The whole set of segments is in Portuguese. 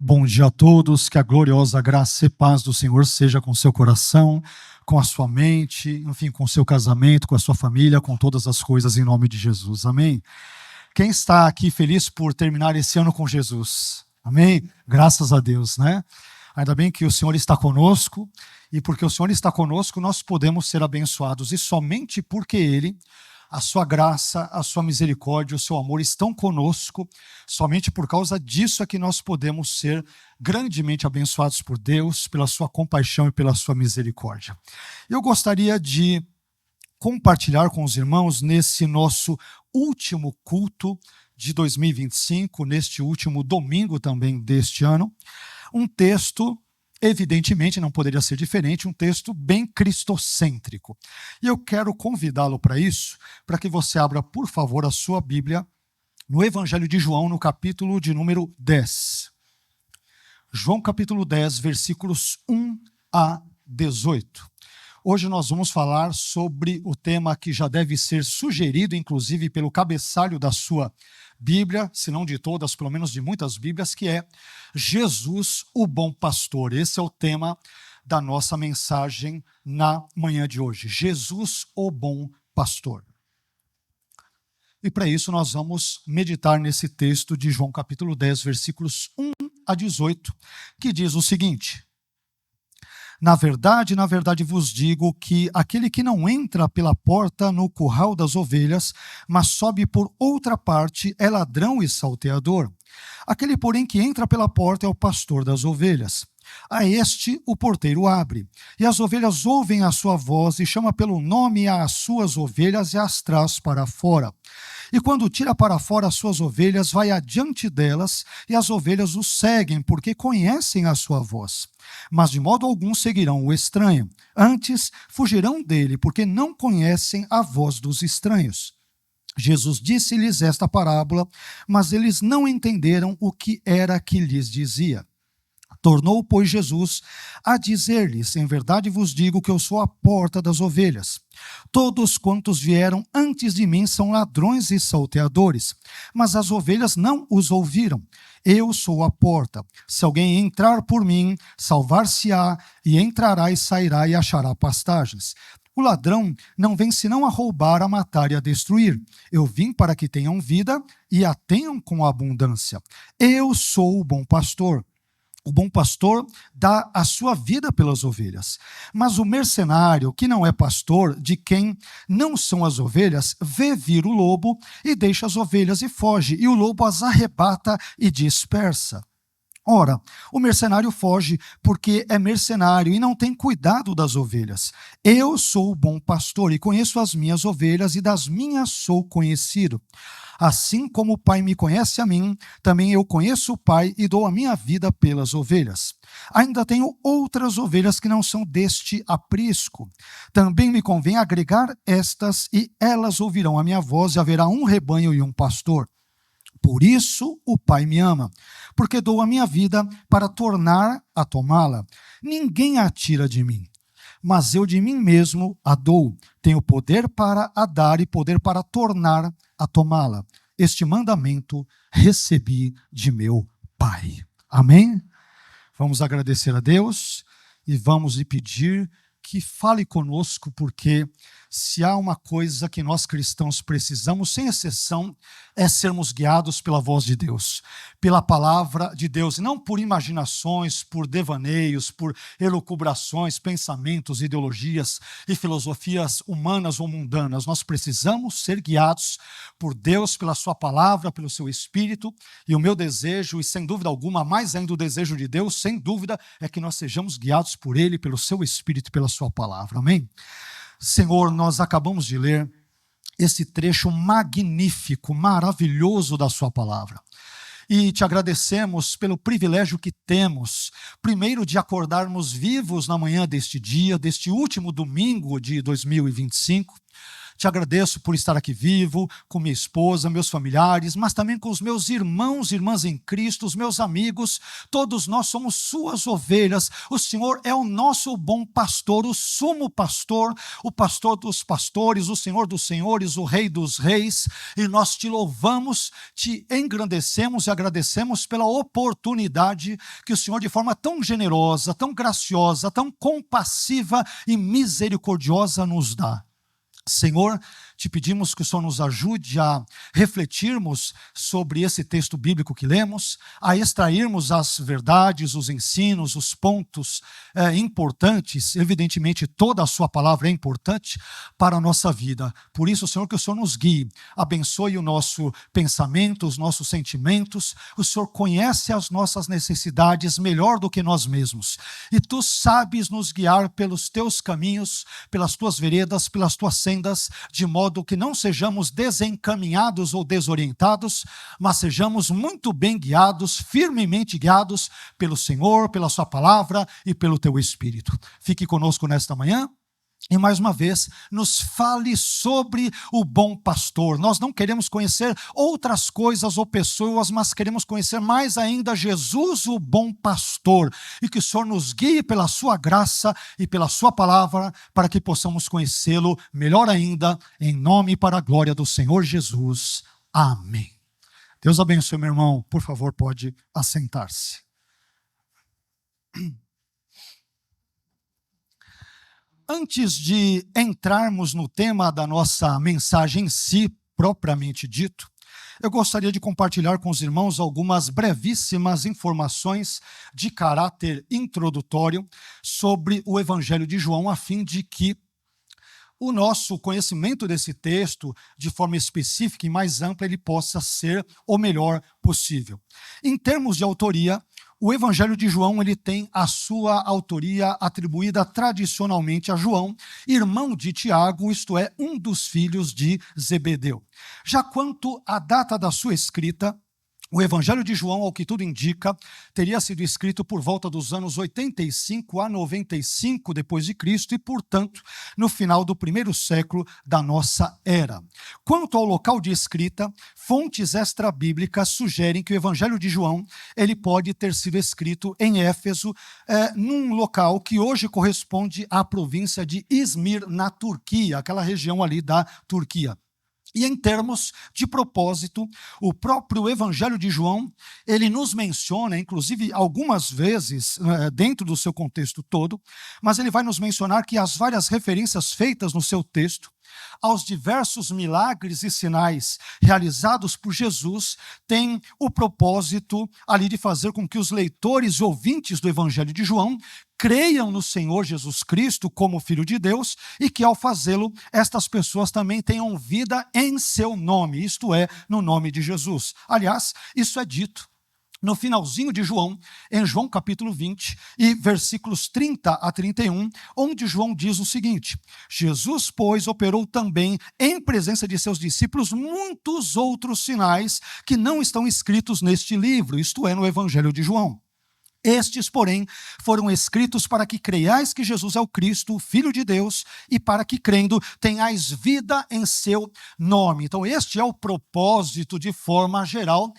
Bom dia a todos, que a gloriosa graça e paz do Senhor seja com seu coração, com a sua mente, enfim, com seu casamento, com a sua família, com todas as coisas em nome de Jesus, amém? Quem está aqui feliz por terminar esse ano com Jesus? Amém? Graças a Deus, né? Ainda bem que o Senhor está conosco, e porque o Senhor está conosco, nós podemos ser abençoados, e somente porque Ele, a sua graça, a sua misericórdia, o seu amor estão conosco, somente por causa disso é que nós podemos ser grandemente abençoados por Deus, pela sua compaixão e pela sua misericórdia. Eu gostaria de compartilhar com os irmãos nesse nosso último culto de 2025, neste último domingo também deste ano, um texto, evidentemente não poderia ser diferente, um texto bem cristocêntrico. E eu quero convidá-lo para isso, para que você abra, por favor, a sua Bíblia no Evangelho de João, no capítulo de número 10. João capítulo 10, versículos 1 a 18. Hoje nós vamos falar sobre o tema que já deve ser sugerido, inclusive pelo cabeçalho da sua Bíblia, se não de todas, pelo menos de muitas Bíblias, que é Jesus, o bom pastor. Esse é o tema da nossa mensagem na manhã de hoje. Jesus, o bom pastor. E para isso nós vamos meditar nesse texto de João capítulo 10, versículos 1 a 18, que diz o seguinte: na verdade vos digo que aquele que não entra pela porta no curral das ovelhas, mas sobe por outra parte, é ladrão e salteador. Aquele, porém, que entra pela porta é o pastor das ovelhas. A este o porteiro abre, e as ovelhas ouvem a sua voz, e chama pelo nome às suas ovelhas e as traz para fora. E quando tira para fora as suas ovelhas, vai adiante delas, e as ovelhas o seguem, porque conhecem a sua voz. Mas de modo algum seguirão o estranho. Antes fugirão dele, porque não conhecem a voz dos estranhos. Jesus disse-lhes esta parábola, mas eles não entenderam o que era que lhes dizia. Tornou, pois, Jesus a dizer-lhes: em verdade vos digo que eu sou a porta das ovelhas. Todos quantos vieram antes de mim são ladrões e salteadores, mas as ovelhas não os ouviram. Eu sou a porta. Se alguém entrar por mim, salvar-se-á, e entrará e sairá e achará pastagens. O ladrão não vem senão a roubar, a matar e a destruir. Eu vim para que tenham vida e a tenham com abundância. Eu sou o bom pastor. O bom pastor dá a sua vida pelas ovelhas. Mas o mercenário, que não é pastor, de quem não são as ovelhas, vê vir o lobo e deixa as ovelhas e foge, e o lobo as arrebata e dispersa. Ora, o mercenário foge porque é mercenário e não tem cuidado das ovelhas. Eu sou o bom pastor e conheço as minhas ovelhas, e das minhas sou conhecido. Assim como o Pai me conhece a mim, também eu conheço o Pai e dou a minha vida pelas ovelhas. Ainda tenho outras ovelhas que não são deste aprisco. Também me convém agregar estas, e elas ouvirão a minha voz, e haverá um rebanho e um pastor. Por isso o Pai me ama, porque dou a minha vida para tornar a tomá-la. Ninguém a tira de mim, mas eu de mim mesmo a dou. Tenho poder para a dar e poder para tornar a tomá-la. Este mandamento recebi de meu Pai. Amém? Vamos agradecer a Deus e vamos lhe pedir que fale conosco, porque se há uma coisa que nós cristãos precisamos, sem exceção, é sermos guiados pela voz de Deus, pela palavra de Deus, e não por imaginações, por devaneios, por elucubrações, pensamentos, ideologias e filosofias humanas ou mundanas. Nós precisamos ser guiados por Deus, pela sua palavra, pelo seu Espírito, e o meu desejo, e sem dúvida alguma, mais ainda o desejo de Deus, sem dúvida, é que nós sejamos guiados por Ele, pelo seu Espírito e pela sua palavra. Amém? Senhor, nós acabamos de ler esse trecho magnífico, maravilhoso da sua palavra. E te agradecemos pelo privilégio que temos, primeiro, de acordarmos vivos na manhã deste dia, deste último domingo de 2025. Te agradeço por estar aqui vivo, com minha esposa, meus familiares, mas também com os meus irmãos e irmãs em Cristo, os meus amigos. Todos nós somos suas ovelhas. O Senhor é o nosso bom pastor, o sumo pastor, o pastor dos pastores, o Senhor dos senhores, o Rei dos reis. E nós te louvamos, te engrandecemos e agradecemos pela oportunidade que o Senhor, de forma tão generosa, tão graciosa, tão compassiva e misericordiosa, nos dá. Senhor, te pedimos que o Senhor nos ajude a refletirmos sobre esse texto bíblico que lemos, a extrairmos as verdades, os ensinos, os pontos importantes. Evidentemente, toda a sua palavra é importante para a nossa vida. Por isso, Senhor, que o Senhor nos guie, abençoe o nosso pensamento, os nossos sentimentos. O Senhor conhece as nossas necessidades melhor do que nós mesmos. E Tu sabes nos guiar pelos Teus caminhos, pelas Tuas veredas, pelas Tuas sendas, de modo que não sejamos desencaminhados ou desorientados, mas sejamos muito bem guiados, firmemente guiados pelo Senhor, pela Sua palavra e pelo Teu Espírito. Fique conosco nesta manhã. E mais uma vez, nos fale sobre o bom pastor. Nós não queremos conhecer outras coisas ou pessoas, mas queremos conhecer mais ainda Jesus, o bom pastor. E que o Senhor nos guie pela sua graça e pela sua palavra, para que possamos conhecê-lo melhor ainda, em nome e para a glória do Senhor Jesus. Amém. Deus abençoe, meu irmão. Por favor, pode assentar-se. Antes de entrarmos no tema da nossa mensagem em si, propriamente dito, eu gostaria de compartilhar com os irmãos algumas brevíssimas informações de caráter introdutório sobre o Evangelho de João, a fim de que o nosso conhecimento desse texto, de forma específica e mais ampla, ele possa ser o melhor possível. Em termos de autoria, o Evangelho de João ele tem a sua autoria atribuída tradicionalmente a João, irmão de Tiago, isto é, um dos filhos de Zebedeu. Já quanto à data da sua escrita, o Evangelho de João, ao que tudo indica, teria sido escrito por volta dos anos 85 a 95 depois de Cristo e, portanto, no final do primeiro século da nossa era. Quanto ao local de escrita, fontes extrabíblicas sugerem que o Evangelho de João ele pode ter sido escrito em Éfeso, num local que hoje corresponde à província de Izmir, na Turquia, aquela região ali da Turquia. E em termos de propósito, o próprio Evangelho de João, ele nos menciona, inclusive algumas vezes, dentro do seu contexto todo, mas ele vai nos mencionar que as várias referências feitas no seu texto, aos diversos milagres e sinais realizados por Jesus, tem o propósito ali de fazer com que os leitores e ouvintes do Evangelho de João creiam no Senhor Jesus Cristo como Filho de Deus e que, ao fazê-lo, estas pessoas também tenham vida em seu nome, isto é, no nome de Jesus. Aliás, isso é dito no finalzinho de João, em João capítulo 20, e versículos 30 a 31, onde João diz o seguinte: Jesus, pois, operou também em presença de seus discípulos muitos outros sinais que não estão escritos neste livro, isto é, no Evangelho de João. Estes, porém, foram escritos para que creiais que Jesus é o Cristo, o Filho de Deus, e para que, crendo, tenhais vida em seu nome. Então, este é o propósito, de forma geral,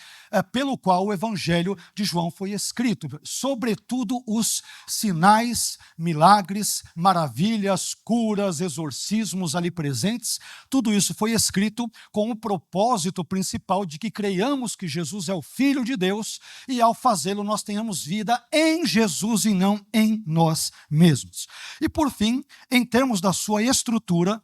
pelo qual o Evangelho de João foi escrito. Sobretudo os sinais, milagres, maravilhas, curas, exorcismos ali presentes, tudo isso foi escrito com o propósito principal de que creiamos que Jesus é o Filho de Deus e, ao fazê-lo, nós tenhamos vida em Jesus e não em nós mesmos. E, por fim, em termos da sua estrutura,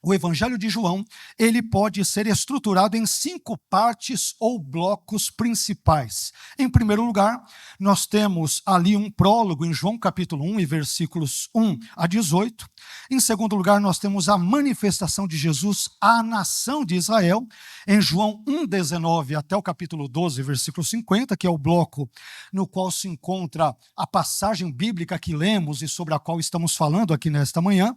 o Evangelho de João, ele pode ser estruturado em 5 partes ou blocos principais. Em primeiro lugar, nós temos ali um prólogo em João capítulo 1 e versículos 1 a 18. Em segundo lugar, nós temos a manifestação de Jesus à nação de Israel, em João 1:19 até o capítulo 12, versículo 50, que é o bloco no qual se encontra a passagem bíblica que lemos e sobre a qual estamos falando aqui nesta manhã.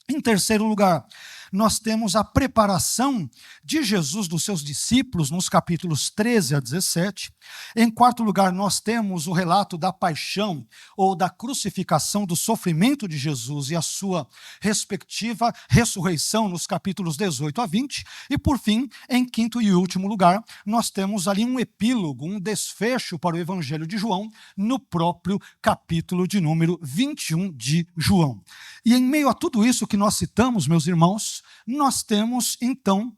Em terceiro lugar, nós temos a preparação de Jesus dos seus discípulos, nos capítulos 13 a 17. Em quarto lugar, nós temos o relato da paixão ou da crucificação, do sofrimento de Jesus e a sua respectiva ressurreição, nos capítulos 18 a 20. E, por fim, em quinto e último lugar, nós temos ali um epílogo, um desfecho para o Evangelho de João, no próprio capítulo de número 21 de João. E em meio a tudo isso que nós citamos, meus irmãos, nós temos, então,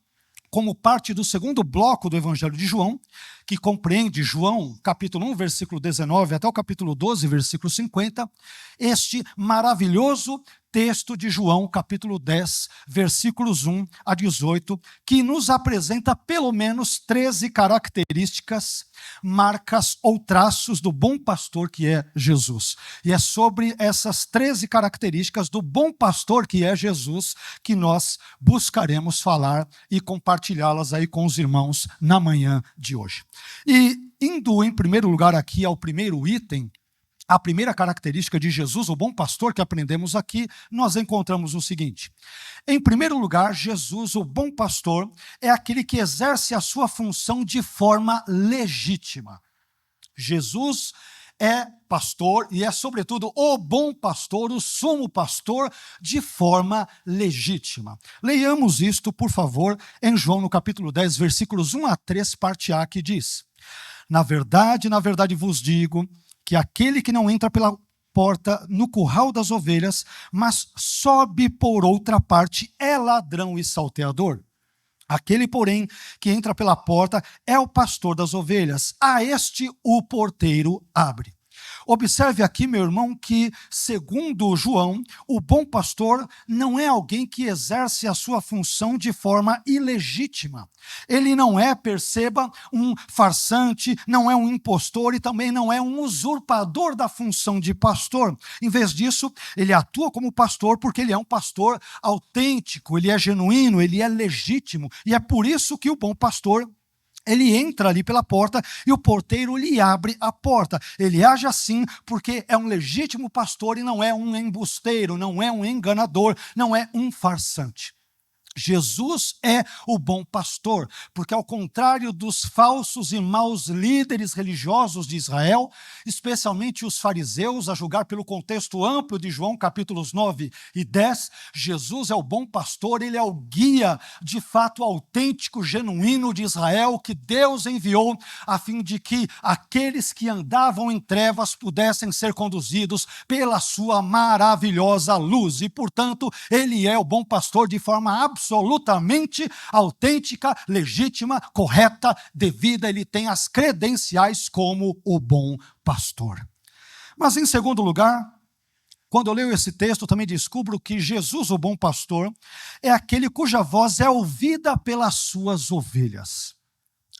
como parte do segundo bloco do Evangelho de João, que compreende João, capítulo 1, versículo 19, até o capítulo 12, versículo 50, este maravilhoso texto de João, capítulo 10, versículos 1 a 18, que nos apresenta pelo menos 13 características, marcas ou traços do bom pastor que é Jesus. E é sobre essas 13 características do bom pastor que é Jesus que nós buscaremos falar e compartilhá-las aí com os irmãos na manhã de hoje. E indo em primeiro lugar aqui ao primeiro item, a primeira característica de Jesus, o bom pastor, que aprendemos aqui, nós encontramos o seguinte. Em primeiro lugar, Jesus, o bom pastor, é aquele que exerce a sua função de forma legítima. Jesus é pastor e é, sobretudo, o bom pastor, o sumo pastor, de forma legítima. Leiamos isto, por favor, em João, no capítulo 10, versículos 1 a 3, parte A, que diz: na verdade vos digo que aquele que não entra pela porta no curral das ovelhas, mas sobe por outra parte, é ladrão e salteador. Aquele, porém, que entra pela porta é o pastor das ovelhas. A este o porteiro abre. Observe aqui, meu irmão, que, segundo João, o bom pastor não é alguém que exerce a sua função de forma ilegítima. Ele não é, perceba, um farsante, não é um impostor e também não é um usurpador da função de pastor. Em vez disso, ele atua como pastor porque ele é um pastor autêntico, ele é genuíno, ele é legítimo. E é por isso que o bom pastor, ele entra ali pela porta e o porteiro lhe abre a porta. Ele age assim porque é um legítimo pastor e não é um embusteiro, não é um enganador, não é um farsante. Jesus é o bom pastor, porque ao contrário dos falsos e maus líderes religiosos de Israel, especialmente os fariseus, a julgar pelo contexto amplo de João, capítulos 9 e 10, Jesus é o bom pastor, ele é o guia de fato autêntico, genuíno de Israel, que Deus enviou a fim de que aqueles que andavam em trevas pudessem ser conduzidos pela sua maravilhosa luz. E, portanto, ele é o bom pastor de forma absolutamente autêntica, legítima, correta, devida. Ele tem as credenciais como o bom pastor. Mas, em segundo lugar, quando eu leio esse texto, também descubro que Jesus, o bom pastor, é aquele cuja voz é ouvida pelas suas ovelhas.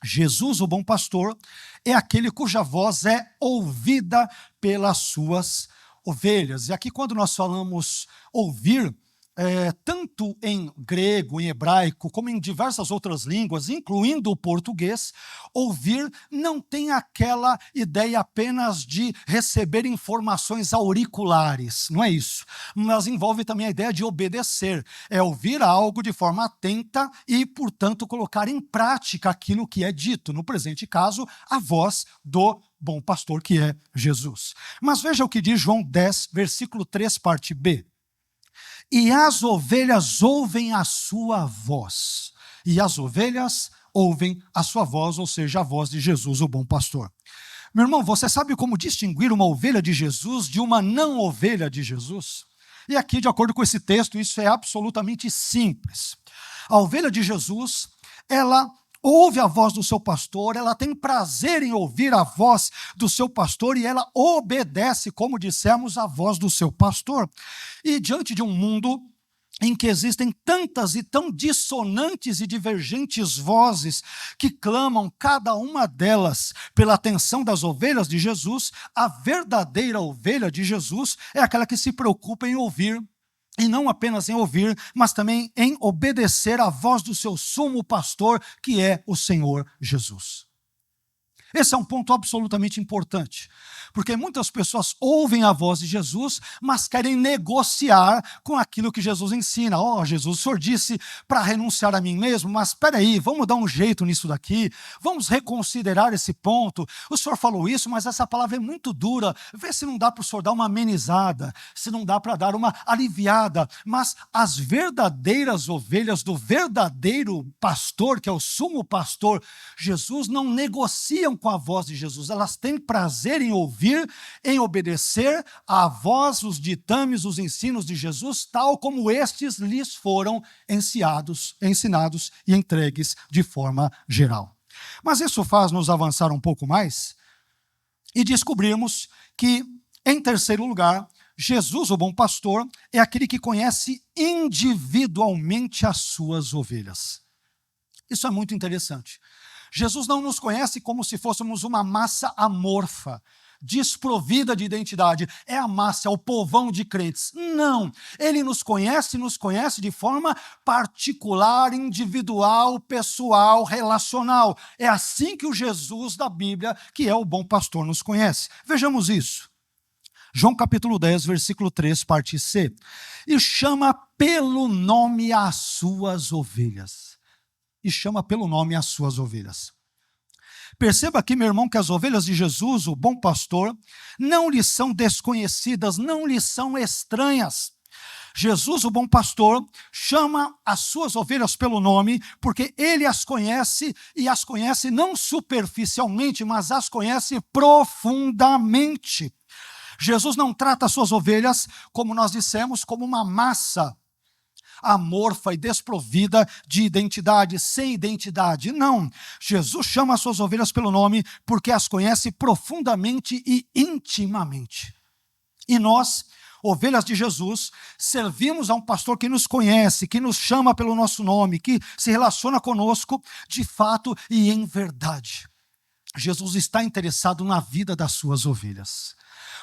Jesus, o bom pastor, é aquele cuja voz é ouvida pelas suas ovelhas. E aqui, quando nós falamos ouvir, tanto em grego, em hebraico, como em diversas outras línguas, incluindo o português, ouvir não tem aquela ideia apenas de receber informações auriculares, não é isso. Mas envolve também a ideia de obedecer, é ouvir algo de forma atenta e, portanto, colocar em prática aquilo que é dito. No presente caso, a voz do bom pastor, que é Jesus. Mas veja o que diz João 10, versículo 3, parte B. E as ovelhas ouvem a sua voz. E as ovelhas ouvem a sua voz, ou seja, a voz de Jesus, o bom pastor. Meu irmão, você sabe como distinguir uma ovelha de Jesus de uma não ovelha de Jesus? E aqui, de acordo com esse texto, isso é absolutamente simples. A ovelha de Jesus, ela ouve a voz do seu pastor, ela tem prazer em ouvir a voz do seu pastor e ela obedece, como dissemos, a voz do seu pastor. E diante de um mundo em que existem tantas e tão dissonantes e divergentes vozes que clamam, cada uma delas, pela atenção das ovelhas de Jesus, a verdadeira ovelha de Jesus é aquela que se preocupa em ouvir, e não apenas em ouvir, mas também em obedecer à voz do seu sumo pastor, que é o Senhor Jesus. Esse é um ponto absolutamente importante, Porque muitas pessoas ouvem a voz de Jesus, mas querem negociar com aquilo que Jesus ensina. Jesus, o Senhor disse para renunciar a mim mesmo, mas espera aí, vamos dar um jeito nisso daqui, vamos reconsiderar esse ponto. O Senhor falou isso, mas essa palavra é muito dura. Vê se não dá para o Senhor dar uma amenizada, se não dá para dar uma aliviada. Mas as verdadeiras ovelhas do verdadeiro pastor, que é o sumo pastor, Jesus, não negociam com a voz de Jesus. Elas têm prazer em ouvir, em obedecer à voz, os ditames, os ensinos de Jesus, tal como estes lhes foram ensinados e entregues de forma geral. Mas isso faz nos avançar um pouco mais e descobrirmos que, em terceiro lugar, Jesus, o bom pastor, é aquele que conhece individualmente as suas ovelhas. Isso é muito interessante. Jesus não nos conhece como se fôssemos uma massa amorfa, desprovida de identidade. É a massa, é o povão de crentes. Não, ele nos conhece de forma particular, individual, pessoal, relacional. É assim que o Jesus da Bíblia, que é o bom pastor, nos conhece. Vejamos isso. João capítulo 10, versículo 3, parte C. E chama pelo nome as suas ovelhas. Perceba aqui, meu irmão, que as ovelhas de Jesus, o bom pastor, não lhe são desconhecidas, não lhe são estranhas. Jesus, o bom pastor, chama as suas ovelhas pelo nome, porque ele as conhece, e as conhece não superficialmente, mas as conhece profundamente. Jesus não trata as suas ovelhas, como nós dissemos, como uma massa amorfa e desprovida de identidade, sem identidade. Não, Jesus chama as suas ovelhas pelo nome porque as conhece profundamente e intimamente. E nós, ovelhas de Jesus, servimos a um pastor que nos conhece, que nos chama pelo nosso nome, que se relaciona conosco de fato e em verdade. Jesus está interessado na vida das suas ovelhas.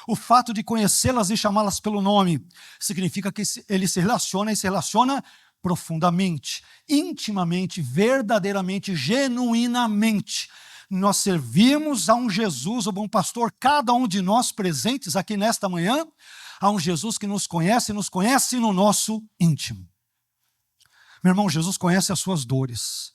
O fato de conhecê-las e chamá-las pelo nome significa que ele se relaciona profundamente, intimamente, verdadeiramente, genuinamente. Nós servimos a um Jesus, o bom pastor, cada um de nós presentes aqui nesta manhã, a um Jesus que nos conhece no nosso íntimo. Meu irmão, Jesus conhece as suas dores,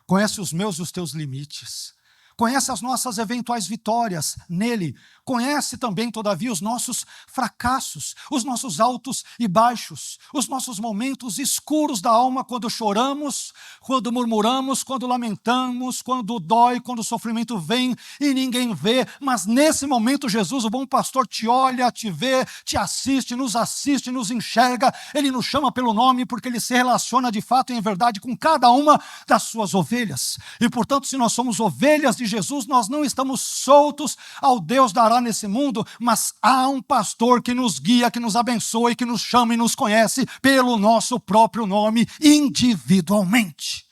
conhece os meus e os teus limites, conhece as nossas eventuais vitórias nele, conhece também, todavia, os nossos fracassos, os nossos altos e baixos, os nossos momentos escuros da alma, quando choramos, quando murmuramos, quando lamentamos, quando dói, quando o sofrimento vem e ninguém vê, mas nesse momento Jesus, o bom pastor, te olha, te vê, te assiste, nos enxerga, ele nos chama pelo nome porque ele se relaciona de fato e em verdade com cada uma das suas ovelhas. E portanto, se nós somos ovelhas de Jesus, nós não estamos soltos ao Deus dará nesse mundo, mas há um pastor que nos guia, que nos abençoa e que nos chama e nos conhece pelo nosso próprio nome individualmente.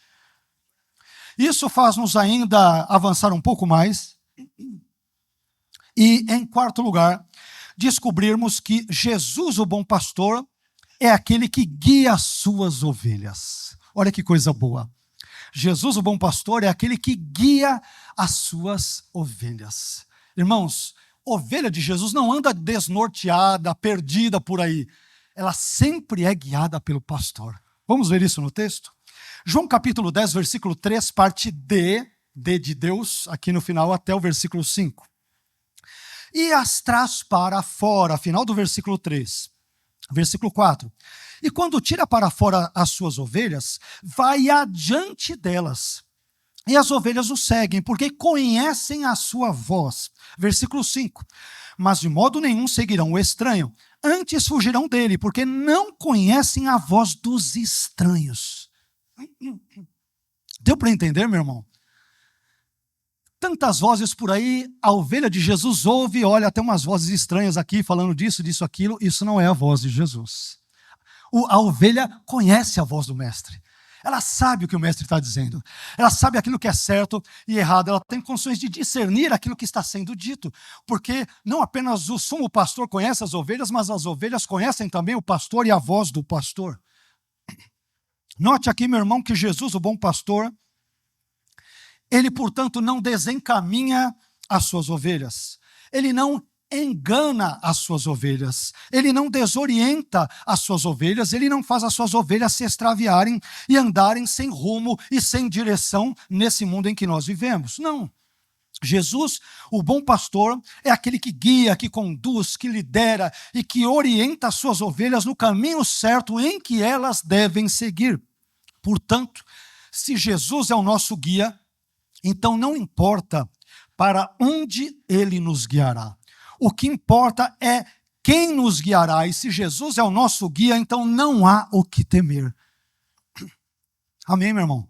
Isso faz-nos ainda avançar um pouco mais e, em quarto lugar, descobrirmos que Jesus, o bom pastor, é aquele que guia as suas ovelhas. Olha que coisa boa. Jesus, o bom pastor, é aquele que guia as suas ovelhas. Irmãos, ovelha de Jesus não anda desnorteada, perdida por aí. Ela sempre é guiada pelo pastor. Vamos ver isso no texto? João capítulo 10, versículo 3, parte D de Deus, aqui no final até o versículo 5. E as traz para fora, final do versículo 3. Versículo 4. E quando tira para fora as suas ovelhas, vai adiante delas. E as ovelhas o seguem, porque conhecem a sua voz. Versículo 5. Mas de modo nenhum seguirão o estranho, antes fugirão dele, porque não conhecem a voz dos estranhos. Deu para entender, meu irmão? Tantas vozes por aí, a ovelha de Jesus ouve, olha, tem umas vozes estranhas aqui, falando disso, disso, aquilo. Isso não é a voz de Jesus. A ovelha conhece a voz do mestre. Ela sabe o que o mestre está dizendo. Ela sabe aquilo que é certo e errado. Ela tem condições de discernir aquilo que está sendo dito. Porque não apenas o sumo pastor conhece as ovelhas, mas as ovelhas conhecem também o pastor e a voz do pastor. Note aqui, meu irmão, que Jesus, o bom pastor, ele, portanto, não desencaminha as suas ovelhas. Ele não engana as suas ovelhas, ele não desorienta as suas ovelhas, ele não faz as suas ovelhas se extraviarem e andarem sem rumo e sem direção nesse mundo em que nós vivemos. Não. Jesus, o bom pastor, é aquele que guia, que conduz, que lidera e que orienta as suas ovelhas no caminho certo em que elas devem seguir. Portanto, se Jesus é o nosso guia, então não importa para onde ele nos guiará. O que importa é quem nos guiará. E se Jesus é o nosso guia, então não há o que temer. Amém, meu irmão?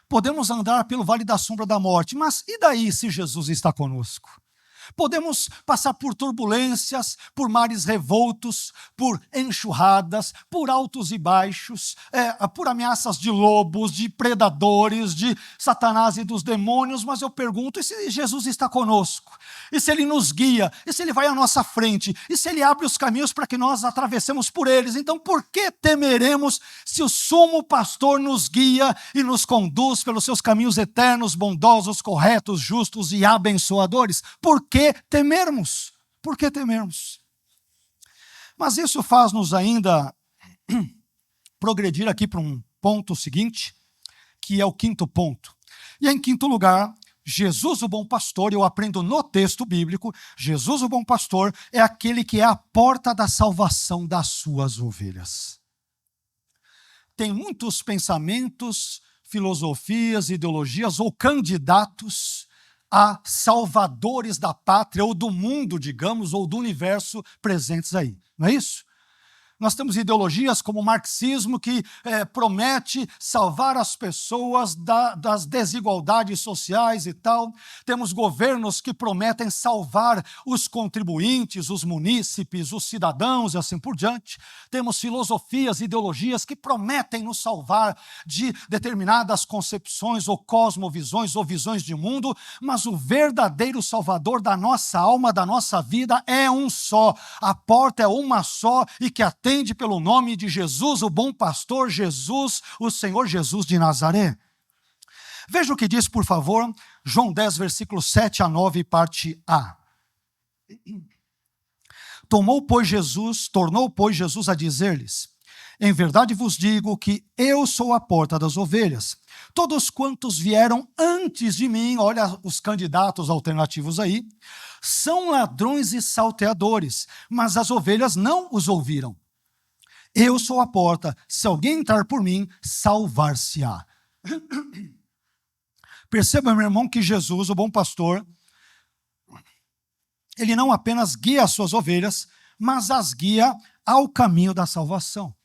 Podemos andar pelo vale da sombra da morte, mas e daí se Jesus está conosco? Podemos passar por turbulências, por mares revoltos, por enxurradas, por altos e baixos, por ameaças de lobos, de predadores, de Satanás e dos demônios, mas eu pergunto, e se Jesus está conosco? E se Ele nos guia? E se Ele vai à nossa frente? E se Ele abre os caminhos para que nós atravessemos por eles? Então por que temeremos se o sumo pastor nos guia e nos conduz pelos seus caminhos eternos, bondosos, corretos, justos e abençoadores? Por que temermos? Por que temermos? Mas isso faz-nos ainda progredir aqui para um ponto seguinte, que é o quinto ponto. E em quinto lugar, Jesus, o bom pastor, eu aprendo no texto bíblico, Jesus, o bom pastor, é aquele que é a porta da salvação das suas ovelhas. Tem muitos pensamentos, filosofias, ideologias ou candidatos a salvadores da pátria ou do mundo, digamos, ou do universo presentes aí. Não é isso? Nós temos ideologias como o marxismo que promete salvar as pessoas das desigualdades sociais e tal. Temos governos que prometem salvar os contribuintes, os munícipes, os cidadãos e assim por diante. Temos filosofias, ideologias que prometem nos salvar de determinadas concepções ou cosmovisões ou visões de mundo, mas o verdadeiro salvador da nossa alma, da nossa vida é um só. A porta é uma só e que atende pelo nome de Jesus, o bom pastor Jesus, o Senhor Jesus de Nazaré. Veja o que diz, por favor, João 10, versículos 7 a 9, parte A. Tornou, pois, Jesus a dizer-lhes: em verdade vos digo que eu sou a porta das ovelhas. Todos quantos vieram antes de mim, olha os candidatos alternativos aí, são ladrões e salteadores, mas as ovelhas não os ouviram. Eu sou a porta, se alguém entrar por mim, salvar-se-á. Perceba, meu irmão, que Jesus, o bom pastor, ele não apenas guia as suas ovelhas, mas as guia ao caminho da salvação.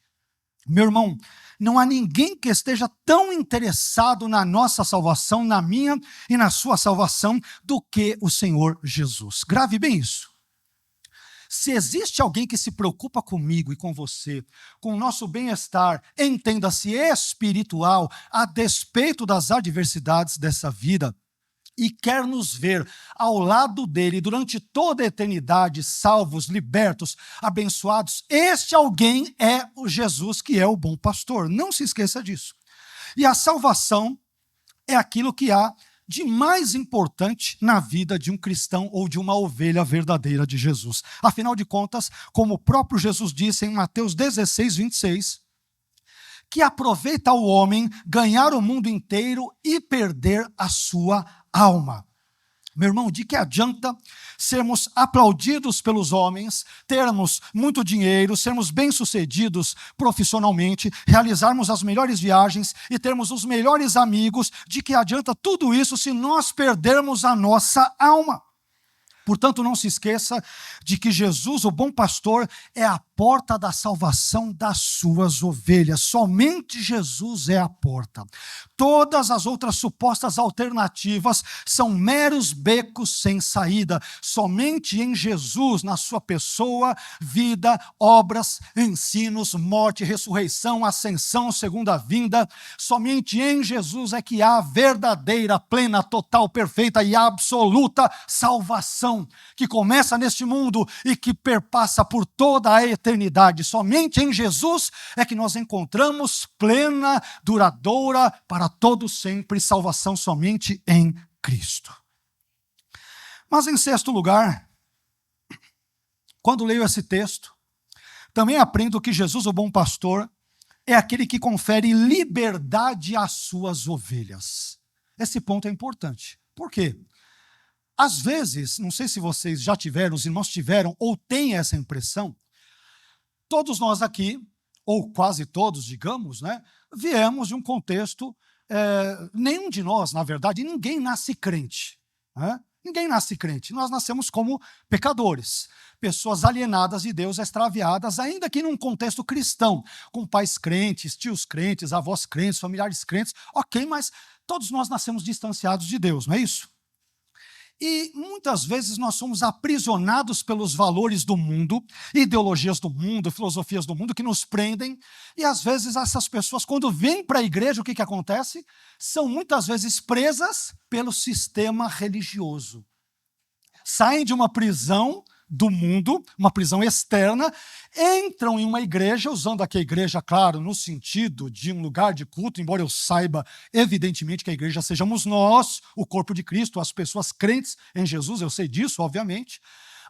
Meu irmão, não há ninguém que esteja tão interessado na nossa salvação, na minha e na sua salvação, do que o Senhor Jesus. Grave bem isso. Se existe alguém que se preocupa comigo e com você, com o nosso bem-estar, entenda-se espiritual, a despeito das adversidades dessa vida, e quer nos ver ao lado dele durante toda a eternidade, salvos, libertos, abençoados, este alguém é o Jesus que é o bom pastor. Não se esqueça disso. E a salvação é aquilo que há de mais importante na vida de um cristão ou de uma ovelha verdadeira de Jesus. Afinal de contas, como o próprio Jesus disse em Mateus 16, 26, que aproveita o homem ganhar o mundo inteiro e perder a sua alma. Meu irmão, de que adianta sermos aplaudidos pelos homens, termos muito dinheiro, sermos bem-sucedidos profissionalmente, realizarmos as melhores viagens e termos os melhores amigos? De que adianta tudo isso se nós perdermos a nossa alma? Portanto, não se esqueça de que Jesus, o bom pastor, é a porta da salvação das suas ovelhas. Somente Jesus é a porta. Todas as outras supostas alternativas são meros becos sem saída. Somente em Jesus, na sua pessoa, vida, obras, ensinos, morte, ressurreição, ascensão, segunda vinda, somente em Jesus é que há verdadeira, plena, total, perfeita e absoluta salvação, que começa neste mundo e que perpassa por toda a eternidade. Somente em Jesus é que nós encontramos plena, duradoura, para todo sempre, salvação somente em Cristo. Mas em sexto lugar, quando leio esse texto, também aprendo que Jesus, o bom pastor, é aquele que confere liberdade às suas ovelhas. Esse ponto é importante. Por quê? Às vezes, não sei se vocês já tiveram, os irmãos tiveram, ou têm essa impressão, todos nós aqui, ou quase todos, digamos, né, viemos de um contexto, nenhum de nós, na verdade, ninguém nasce crente. Né? Ninguém nasce crente. Nós nascemos como pecadores, pessoas alienadas de Deus, extraviadas, ainda que num contexto cristão, com pais crentes, tios crentes, avós crentes, familiares crentes, ok, mas todos nós nascemos distanciados de Deus, não é isso? E muitas vezes nós somos aprisionados pelos valores do mundo, ideologias do mundo, filosofias do mundo que nos prendem. E às vezes essas pessoas, quando vêm para a igreja, o que acontece? São muitas vezes presas pelo sistema religioso. Saem de uma prisão do mundo, uma prisão externa, entram em uma igreja, usando aqui a igreja, claro, no sentido de um lugar de culto, embora eu saiba, evidentemente, que a igreja sejamos nós, o corpo de Cristo, as pessoas crentes em Jesus, eu sei disso, obviamente,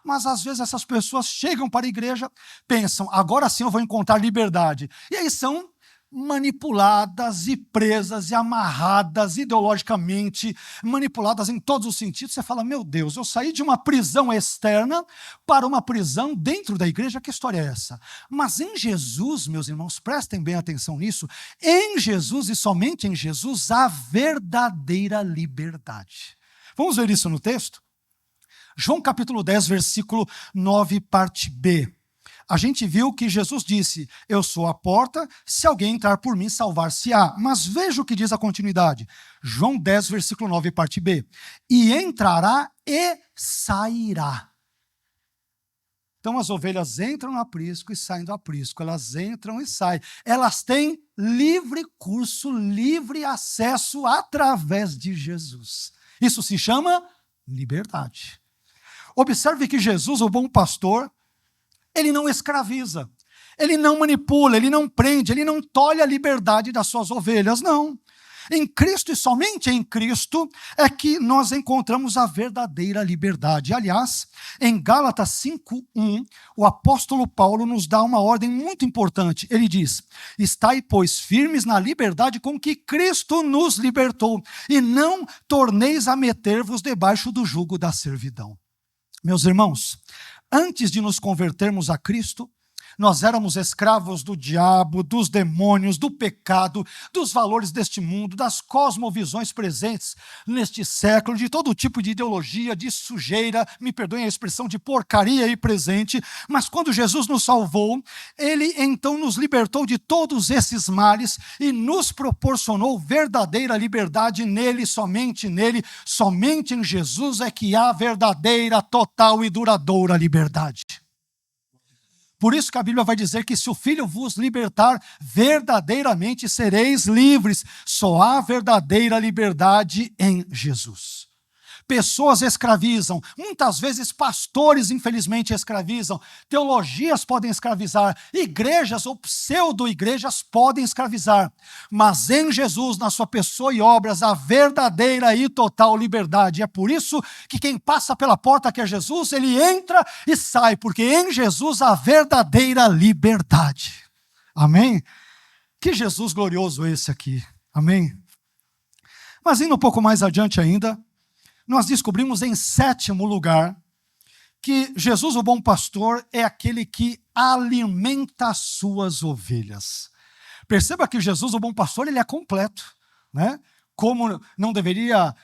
mas às vezes essas pessoas chegam para a igreja, pensam, agora sim eu vou encontrar liberdade, e aí são manipuladas e presas e amarradas ideologicamente, manipuladas em todos os sentidos. Você fala, meu Deus, eu saí de uma prisão externa para uma prisão dentro da igreja, que história é essa? Mas em Jesus, meus irmãos, prestem bem atenção nisso, em Jesus e somente em Jesus há verdadeira liberdade. Vamos ver isso no texto? João capítulo 10, versículo 9, parte B. A gente viu que Jesus disse, eu sou a porta, se alguém entrar por mim, salvar-se-á. Mas veja o que diz a continuidade. João 10, versículo 9, parte B. E entrará e sairá. Então as ovelhas entram no aprisco e saem do aprisco. Elas entram e saem. Elas têm livre curso, livre acesso através de Jesus. Isso se chama liberdade. Observe que Jesus, o bom pastor, ele não escraviza, ele não manipula, ele não prende, ele não tolhe a liberdade das suas ovelhas, não. Em Cristo e somente em Cristo é que nós encontramos a verdadeira liberdade. Aliás, em Gálatas 5:1, o apóstolo Paulo nos dá uma ordem muito importante. Ele diz, estai, pois, firmes na liberdade com que Cristo nos libertou, e não torneis a meter-vos debaixo do jugo da servidão. Meus irmãos, antes de nos convertermos a Cristo, nós éramos escravos do diabo, dos demônios, do pecado, dos valores deste mundo, das cosmovisões presentes neste século, de todo tipo de ideologia, de sujeira, me perdoem a expressão, de porcaria aí presente. Mas quando Jesus nos salvou, Ele então nos libertou de todos esses males e nos proporcionou verdadeira liberdade nele, somente em Jesus é que há verdadeira, total e duradoura liberdade. Por isso que a Bíblia vai dizer que se o Filho vos libertar, verdadeiramente sereis livres. Só há verdadeira liberdade em Jesus. Pessoas escravizam, muitas vezes pastores infelizmente escravizam, teologias podem escravizar, igrejas ou pseudo-igrejas podem escravizar, mas em Jesus, na sua pessoa e obras, há verdadeira e total liberdade. É por isso que quem passa pela porta que é Jesus, ele entra e sai, porque em Jesus há verdadeira liberdade. Amém? Que Jesus glorioso esse aqui, amém? Mas indo um pouco mais adiante ainda, nós descobrimos em 7º lugar que Jesus, o bom pastor, é aquele que alimenta as suas ovelhas. Perceba que Jesus, o bom pastor, ele é completo, né? Como não deveria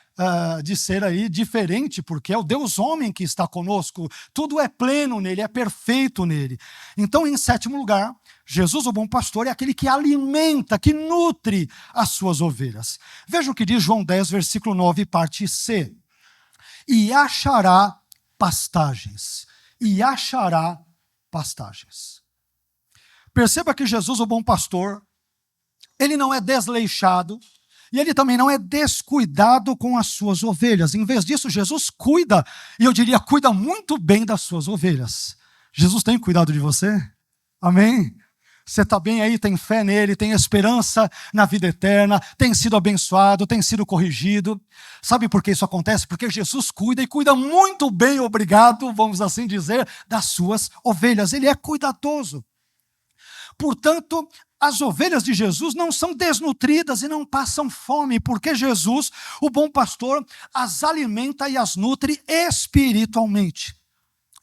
de ser aí diferente, porque é o Deus homem que está conosco, tudo é pleno nele, é perfeito nele. Então, em 7º lugar, Jesus, o bom pastor, é aquele que alimenta, que nutre as suas ovelhas. Veja o que diz João 10, versículo 9, parte C. E achará pastagens. E achará pastagens. Perceba que Jesus, o bom pastor, ele não é desleixado e ele também não é descuidado com as suas ovelhas. Em vez disso, Jesus cuida, e eu diria, cuida muito bem das suas ovelhas. Jesus tem cuidado de você? Amém? Você está bem aí, tem fé nele, tem esperança na vida eterna, tem sido abençoado, tem sido corrigido. Sabe por que isso acontece? Porque Jesus cuida e cuida muito bem, obrigado, vamos assim dizer, das suas ovelhas. Ele é cuidadoso. Portanto, as ovelhas de Jesus não são desnutridas e não passam fome, porque Jesus, o bom pastor, as alimenta e as nutre espiritualmente.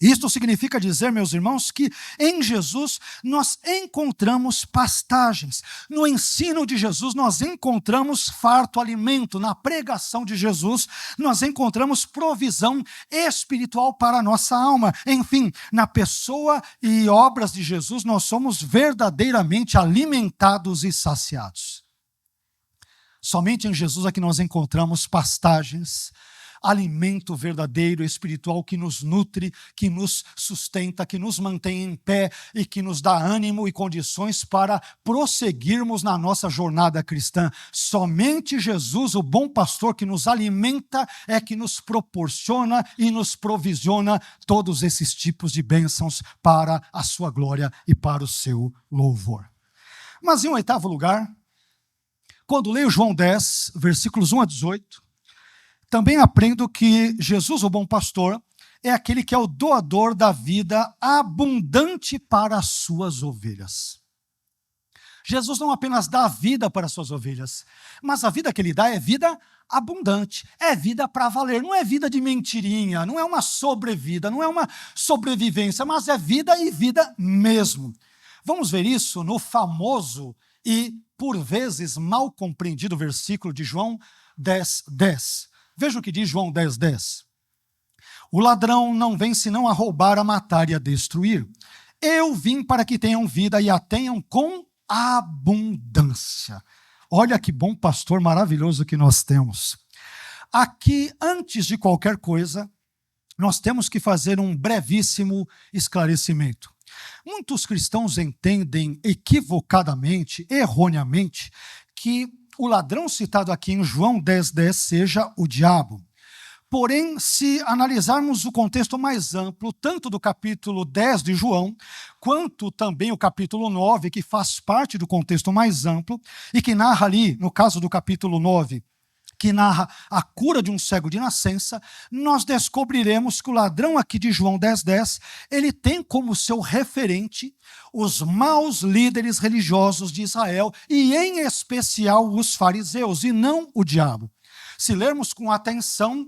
Isto significa dizer, meus irmãos, que em Jesus nós encontramos pastagens. No ensino de Jesus nós encontramos farto alimento. Na pregação de Jesus nós encontramos provisão espiritual para a nossa alma. Enfim, na pessoa e obras de Jesus nós somos verdadeiramente alimentados e saciados. Somente em Jesus é que nós encontramos pastagens, alimento verdadeiro, espiritual, que nos nutre, que nos sustenta, que nos mantém em pé e que nos dá ânimo e condições para prosseguirmos na nossa jornada cristã. Somente Jesus, o bom pastor que nos alimenta, é que nos proporciona e nos provisiona todos esses tipos de bênçãos para a sua glória e para o seu louvor. Mas em oitavo lugar, quando leio João 10, versículos 1 a 18, também aprendo que Jesus, o bom pastor, é aquele que é o doador da vida abundante para as suas ovelhas. Jesus não apenas dá vida para as suas ovelhas, mas a vida que ele dá é vida abundante, é vida para valer, não é vida de mentirinha, não é uma sobrevida, não é uma sobrevivência, mas é vida e vida mesmo. Vamos ver isso no famoso e, por vezes, mal compreendido versículo de João 10, 10. Veja o que diz João 10, 10. O ladrão não vem senão a roubar, a matar e a destruir. Eu vim para que tenham vida e a tenham com abundância. Olha que bom pastor maravilhoso que nós temos. Aqui, antes de qualquer coisa, nós temos que fazer um brevíssimo esclarecimento. Muitos cristãos entendem equivocadamente, erroneamente, que o ladrão citado aqui em João 10, 10 seja o diabo. Porém, se analisarmos o contexto mais amplo, tanto do capítulo 10 de João, quanto também o capítulo 9, que faz parte do contexto mais amplo, e que narra ali, no caso do capítulo 9, que narra a cura de um cego de nascença, nós descobriremos que o ladrão aqui de João 10, 10, ele tem como seu referente os maus líderes religiosos de Israel, e em especial os fariseus, e não o diabo. Se lermos com atenção,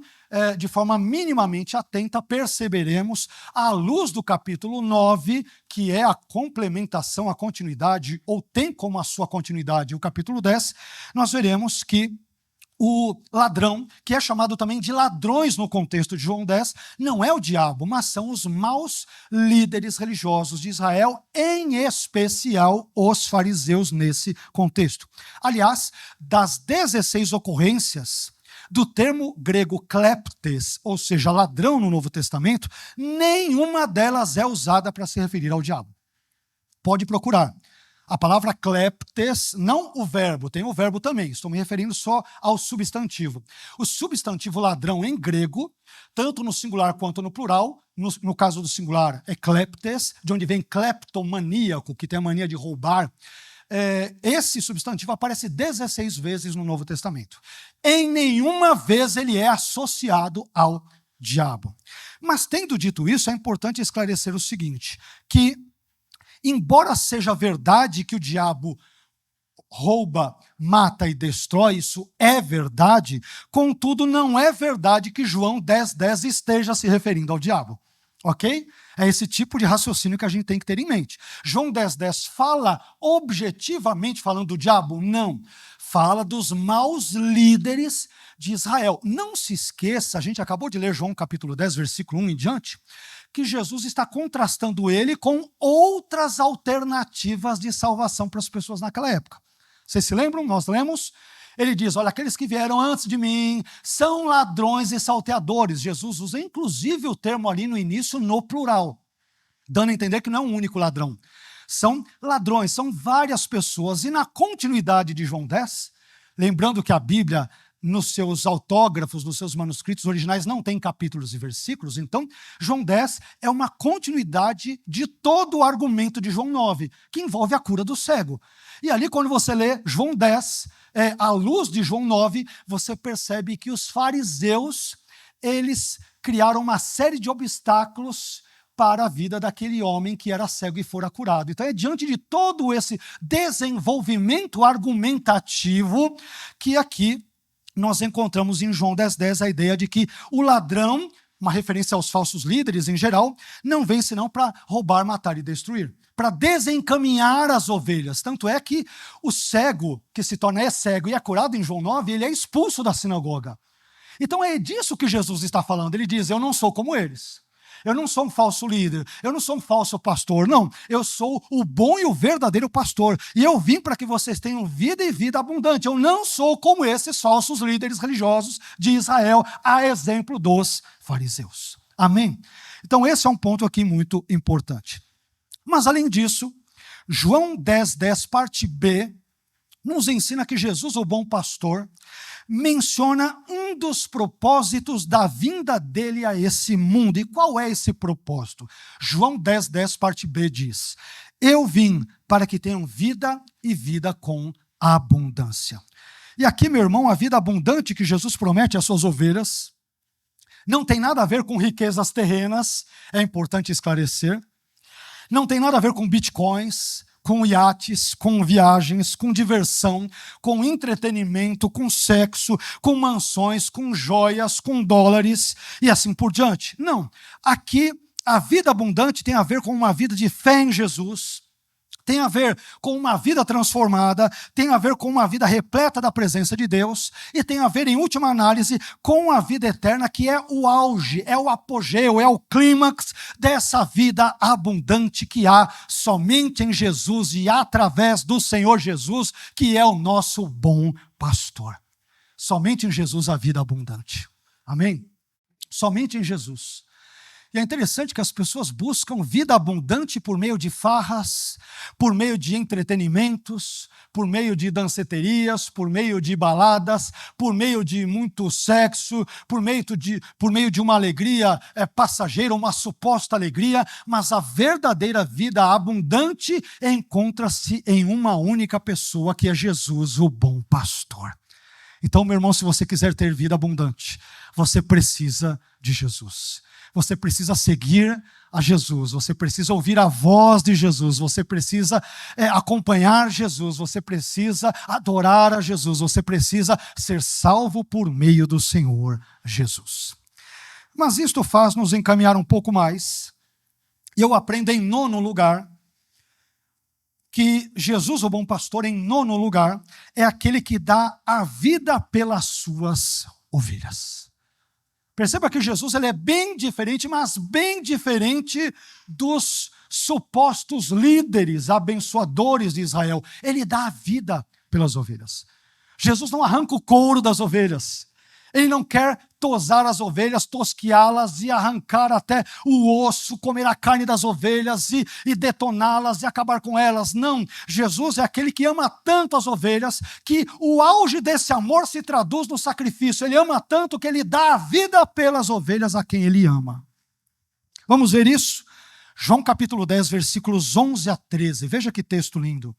de forma minimamente atenta, perceberemos, à luz do capítulo 9, que é a complementação, a continuidade, ou tem como a sua continuidade o capítulo 10, nós veremos que o ladrão, que é chamado também de ladrões no contexto de João 10, não é o diabo, mas são os maus líderes religiosos de Israel, em especial os fariseus nesse contexto. Aliás, das 16 ocorrências do termo grego kleptes, ou seja, ladrão no Novo Testamento, nenhuma delas é usada para se referir ao diabo. Pode procurar. A palavra kleptes, não o verbo, tem o verbo também, estou me referindo só ao substantivo. O substantivo ladrão em grego, tanto no singular quanto no plural, no caso do singular é kleptes, de onde vem kleptomaníaco, que tem a mania de roubar. Esse substantivo aparece 16 vezes no Novo Testamento. Em nenhuma vez ele é associado ao diabo. Mas tendo dito isso, é importante esclarecer o seguinte, que embora seja verdade que o diabo rouba, mata e destrói, isso é verdade, contudo não é verdade que João 10, 10 esteja se referindo ao diabo. Ok? É esse tipo de raciocínio que a gente tem que ter em mente. João 10, 10 fala objetivamente falando do diabo? Não. Fala dos maus líderes de Israel. Não se esqueça, a gente acabou de ler João capítulo 10, versículo 1 em diante, que Jesus está contrastando ele com outras alternativas de salvação para as pessoas naquela época. Vocês se lembram? Nós lemos, ele diz, olha, aqueles que vieram antes de mim são ladrões e salteadores. Jesus usa inclusive o termo ali no início no plural, dando a entender que não é um único ladrão. São ladrões, são várias pessoas. E na continuidade de João 10, lembrando que a Bíblia nos seus autógrafos, nos seus manuscritos originais, não tem capítulos e versículos, então João 10 é uma continuidade de todo o argumento de João 9, que envolve a cura do cego. E ali, quando você lê João 10, à luz de João 9, você percebe que os fariseus, eles criaram uma série de obstáculos para a vida daquele homem que era cego e fora curado. Então é diante de todo esse desenvolvimento argumentativo que aqui nós encontramos em João 10:10 a ideia de que o ladrão, uma referência aos falsos líderes em geral, não vem senão para roubar, matar e destruir, para desencaminhar as ovelhas. Tanto é que o cego, que se torna cego e é curado em João 9, ele é expulso da sinagoga. Então é disso que Jesus está falando. Ele diz, eu não sou como eles. Eu não sou um falso líder, eu não sou um falso pastor, não. Eu sou o bom e o verdadeiro pastor. E eu vim para que vocês tenham vida e vida abundante. Eu não sou como esses falsos líderes religiosos de Israel, a exemplo dos fariseus. Amém? Então esse é um ponto aqui muito importante. Mas além disso, João 10:10, parte B, nos ensina que Jesus, o bom pastor, menciona um dos propósitos da vinda dele a esse mundo. E qual é esse propósito? João 10:10, parte B diz, eu vim para que tenham vida e vida com abundância. E aqui, meu irmão, a vida abundante que Jesus promete às suas ovelhas não tem nada a ver com riquezas terrenas, é importante esclarecer. Não tem nada a ver com bitcoins, com iates, com viagens, com diversão, com entretenimento, com sexo, com mansões, com joias, com dólares e assim por diante. Não. Aqui, a vida abundante tem a ver com uma vida de fé em Jesus, tem a ver com uma vida transformada, tem a ver com uma vida repleta da presença de Deus e tem a ver, em última análise, com a vida eterna, que é o auge, é o apogeu, é o clímax dessa vida abundante que há somente em Jesus e através do Senhor Jesus, que é o nosso bom pastor. Somente em Jesus a vida abundante. Amém? Somente em Jesus. E é interessante que as pessoas buscam vida abundante por meio de farras, por meio de entretenimentos, por meio de danceterias, por meio de baladas, por meio de muito sexo, por meio de uma alegria passageira, uma suposta alegria, mas a verdadeira vida abundante encontra-se em uma única pessoa, que é Jesus, o bom pastor. Então, meu irmão, se você quiser ter vida abundante, você precisa de Jesus. Você precisa seguir a Jesus, você precisa ouvir a voz de Jesus, você precisa acompanhar Jesus, você precisa adorar a Jesus, você precisa ser salvo por meio do Senhor Jesus. Mas isto faz nos encaminhar um pouco mais, e eu aprendo em nono lugar, que Jesus, o bom pastor, em nono lugar, é aquele que dá a vida pelas suas ovelhas. Perceba que Jesus ele é bem diferente, mas bem diferente dos supostos líderes abençoadores de Israel. Ele dá a vida pelas ovelhas. Jesus não arranca o couro das ovelhas. Ele não quer tosar as ovelhas, tosquiá-las e arrancar até o osso, comer a carne das ovelhas e detoná-las e acabar com elas. Não, Jesus é aquele que ama tanto as ovelhas que o auge desse amor se traduz no sacrifício. Ele ama tanto que ele dá a vida pelas ovelhas a quem ele ama. Vamos ver isso? João capítulo 10, versículos 11 a 13. Veja que texto lindo.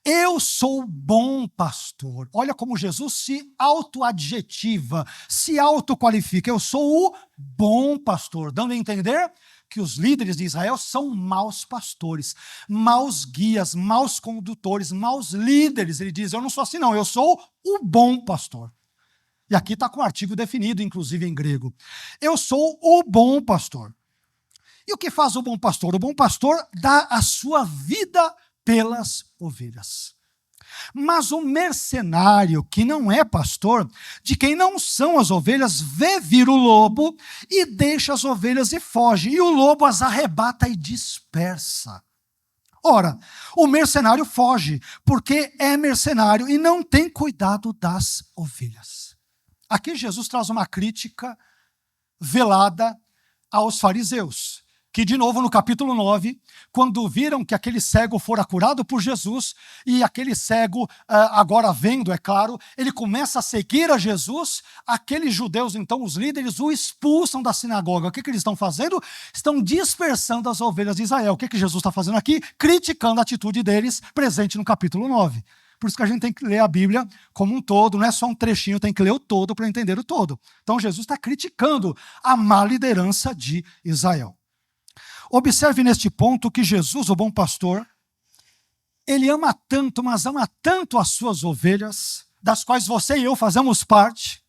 Eu sou bom pastor. Olha como Jesus se autoadjetiva, se autoqualifica. Eu sou o bom pastor, dando a entender que os líderes de Israel são maus pastores, maus guias, maus condutores, maus líderes. Ele diz, eu não sou assim não, eu sou o bom pastor. E aqui está com o artigo definido, inclusive em grego. Eu sou o bom pastor. E o que faz o bom pastor? O bom pastor dá a sua vida pelas ovelhas. Mas o mercenário, que não é pastor, de quem não são as ovelhas, vê vir o lobo e deixa as ovelhas e foge. E o lobo as arrebata e dispersa. Ora, o mercenário foge, porque é mercenário e não tem cuidado das ovelhas. Aqui Jesus traz uma crítica velada aos fariseus, que, de novo, no capítulo 9, quando viram que aquele cego fora curado por Jesus, e aquele cego, agora vendo, é claro, ele começa a seguir a Jesus, aqueles judeus, então, os líderes, o expulsam da sinagoga. O que eles estão fazendo? Estão dispersando as ovelhas de Israel. O que Jesus está fazendo aqui? Criticando a atitude deles, presente no capítulo 9. Por isso que a gente tem que ler a Bíblia como um todo, não é só um trechinho, tem que ler o todo para entender o todo. Então Jesus está criticando a má liderança de Israel. Observe neste ponto que Jesus, o bom pastor, ele ama tanto, mas ama tanto as suas ovelhas, das quais você e eu fazemos parte,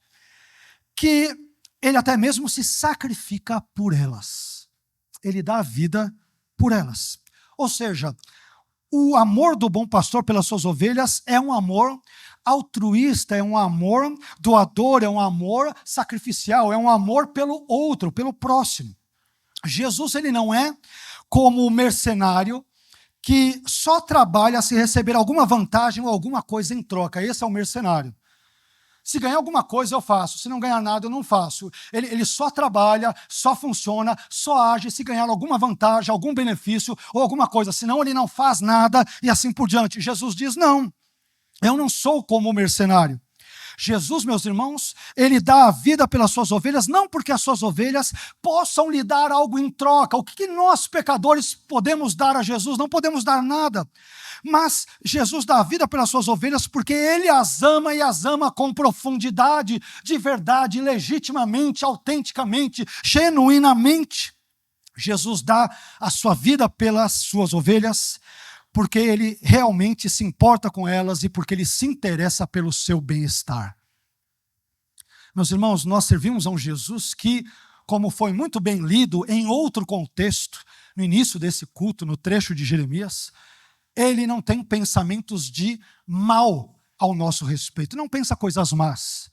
que ele até mesmo se sacrifica por elas. Ele dá a vida por elas. Ou seja, o amor do bom pastor pelas suas ovelhas é um amor altruísta, é um amor doador, é um amor sacrificial, é um amor pelo outro, pelo próximo. Jesus, ele não é como o mercenário que só trabalha se receber alguma vantagem ou alguma coisa em troca. Esse é o mercenário. Se ganhar alguma coisa, eu faço. Se não ganhar nada, eu não faço. Ele só trabalha, só funciona, só age se ganhar alguma vantagem, algum benefício ou alguma coisa. Senão, ele não faz nada e assim por diante. Jesus diz, não, eu não sou como o mercenário. Jesus, meus irmãos, ele dá a vida pelas suas ovelhas, não porque as suas ovelhas possam lhe dar algo em troca. O que nós, pecadores, podemos dar a Jesus? Não podemos dar nada. Mas Jesus dá a vida pelas suas ovelhas porque ele as ama e as ama com profundidade, de verdade, legitimamente, autenticamente, genuinamente. Jesus dá a sua vida pelas suas ovelhas porque ele realmente se importa com elas e porque ele se interessa pelo seu bem-estar. Meus irmãos, nós servimos a um Jesus que, como foi muito bem lido em outro contexto, no início desse culto, no trecho de Jeremias, ele não tem pensamentos de mal ao nosso respeito, não pensa coisas más.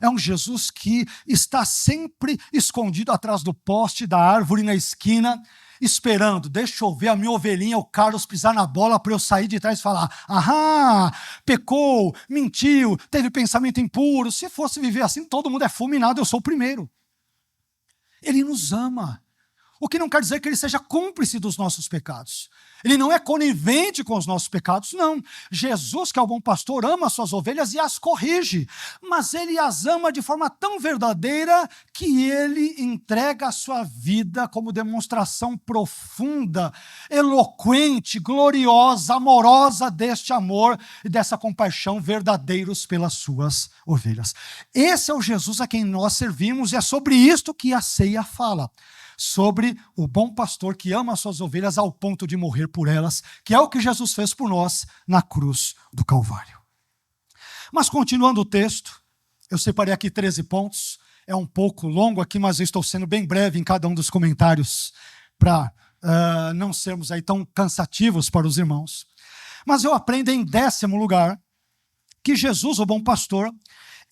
É um Jesus que está sempre escondido atrás do poste da árvore na esquina, esperando, deixa eu ver a minha ovelhinha, o Carlos, pisar na bola para eu sair de trás e falar, aham, pecou, mentiu, teve pensamento impuro. Se fosse viver assim, todo mundo é fulminado, eu sou o primeiro. Ele nos ama. O que não quer dizer que ele seja cúmplice dos nossos pecados. Ele não é conivente com os nossos pecados, não. Jesus, que é o bom pastor, ama as suas ovelhas e as corrige. Mas ele as ama de forma tão verdadeira que ele entrega a sua vida como demonstração profunda, eloquente, gloriosa, amorosa deste amor e dessa compaixão verdadeiros pelas suas ovelhas. Esse é o Jesus a quem nós servimos e é sobre isto que a ceia fala. Sobre o bom pastor que ama as suas ovelhas ao ponto de morrer por elas, que é o que Jesus fez por nós na cruz do Calvário. Mas continuando o texto, eu separei aqui 13 pontos, é um pouco longo aqui, mas eu estou sendo bem breve em cada um dos comentários para não sermos aí tão cansativos para os irmãos. Mas eu aprendo em 10º lugar que Jesus, o bom pastor,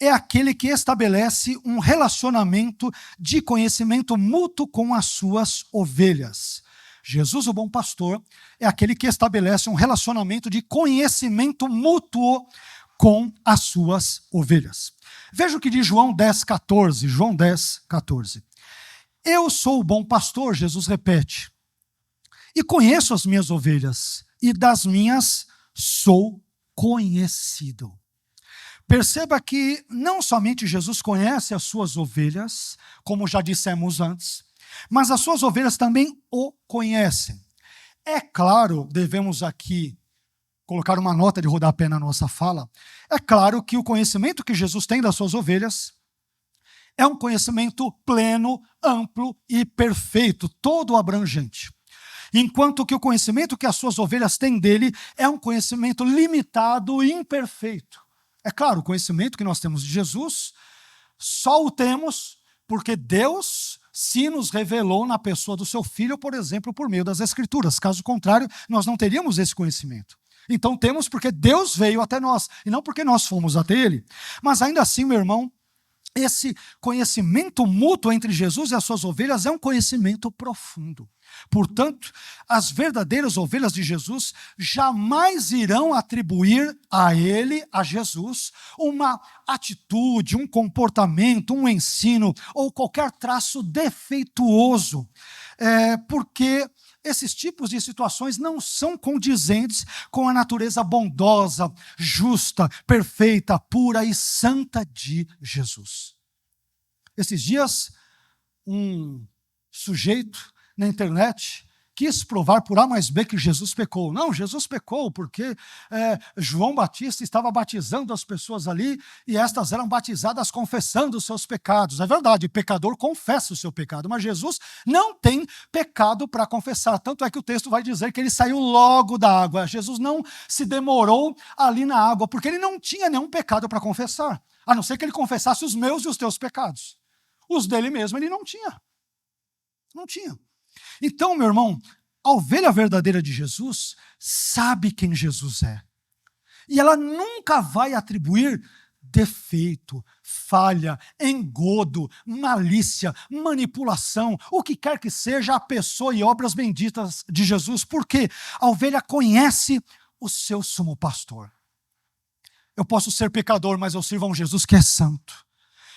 é aquele que estabelece um relacionamento de conhecimento mútuo com as suas ovelhas. Jesus, o bom pastor, é aquele que estabelece um relacionamento de conhecimento mútuo com as suas ovelhas. Veja o que diz João 10,14. João 10,14. Eu sou o bom pastor, Jesus repete, e conheço as minhas ovelhas, e das minhas sou conhecido. Perceba que não somente Jesus conhece as suas ovelhas, como já dissemos antes, mas as suas ovelhas também o conhecem. É claro, devemos aqui colocar uma nota de rodapé na nossa fala, é claro que o conhecimento que Jesus tem das suas ovelhas é um conhecimento pleno, amplo e perfeito, todo abrangente. Enquanto que o conhecimento que as suas ovelhas têm dele é um conhecimento limitado e imperfeito. É claro, o conhecimento que nós temos de Jesus, só o temos porque Deus se nos revelou na pessoa do seu Filho, por exemplo, por meio das Escrituras. Caso contrário, nós não teríamos esse conhecimento. Então temos porque Deus veio até nós, e não porque nós fomos até Ele. Mas ainda assim, meu irmão, esse conhecimento mútuo entre Jesus e as suas ovelhas é um conhecimento profundo. Portanto, as verdadeiras ovelhas de Jesus jamais irão atribuir a ele, a Jesus, uma atitude, um comportamento, um ensino ou qualquer traço defeituoso. porque esses tipos de situações não são condizentes com a natureza bondosa, justa, perfeita, pura e santa de Jesus. Esses dias, um sujeito na internet quis provar por A mais B que Jesus pecou. Não, Jesus pecou porque João Batista estava batizando as pessoas ali e estas eram batizadas confessando os seus pecados. É verdade, o pecador confessa o seu pecado, mas Jesus não tem pecado para confessar. Tanto é que o texto vai dizer que ele saiu logo da água. Jesus não se demorou ali na água, porque ele não tinha nenhum pecado para confessar, a não ser que ele confessasse os meus e os teus pecados. Os dele mesmo ele não tinha. Não tinha. Então, meu irmão, a ovelha verdadeira de Jesus sabe quem Jesus é. E ela nunca vai atribuir defeito, falha, engodo, malícia, manipulação, o que quer que seja a pessoa e obras benditas de Jesus, porque a ovelha conhece o seu sumo pastor. Eu posso ser pecador, mas eu sirvo a um Jesus que é santo.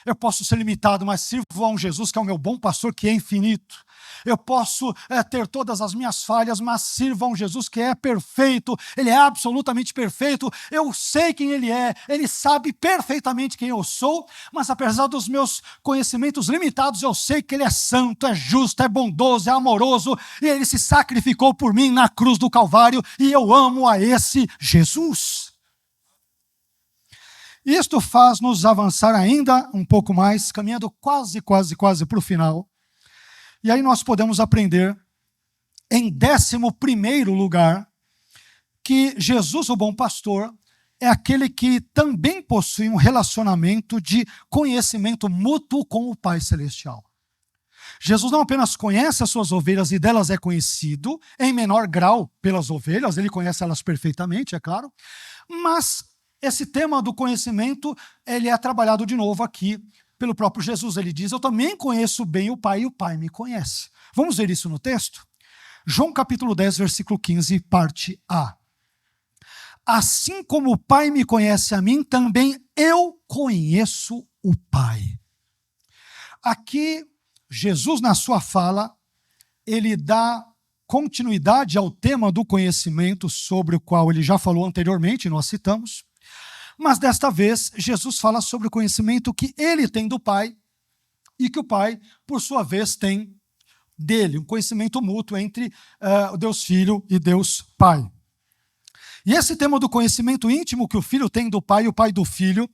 Eu posso ser limitado, mas sirvo a um Jesus que é o meu bom pastor, que é infinito. Eu posso ter todas as minhas falhas, mas sirvo a um Jesus que é perfeito. Ele é absolutamente perfeito. Eu sei quem Ele é. Ele sabe perfeitamente quem eu sou, mas apesar dos meus conhecimentos limitados, eu sei que Ele é santo, é justo, é bondoso, é amoroso, e Ele se sacrificou por mim na cruz do Calvário, e eu amo a esse Jesus. Isto faz-nos avançar ainda um pouco mais, caminhando quase para o final. E aí nós podemos aprender, em 11º lugar, que Jesus, o bom pastor, é aquele que também possui um relacionamento de conhecimento mútuo com o Pai Celestial. Jesus não apenas conhece as suas ovelhas e delas é conhecido, em menor grau pelas ovelhas, ele conhece elas perfeitamente, é claro, mas esse tema do conhecimento, ele é trabalhado de novo aqui pelo próprio Jesus. Ele diz, eu também conheço bem o Pai e o Pai me conhece. Vamos ver isso no texto? João capítulo 10, versículo 15, parte A. Assim como o Pai me conhece a mim, também eu conheço o Pai. Aqui, Jesus, na sua fala, ele dá continuidade ao tema do conhecimento, sobre o qual ele já falou anteriormente, nós citamos. Mas desta vez, Jesus fala sobre o conhecimento que ele tem do Pai e que o Pai, por sua vez, tem dele. Um conhecimento mútuo entre Deus Filho e Deus Pai. E esse tema do conhecimento íntimo que o Filho tem do Pai e o Pai do Filho,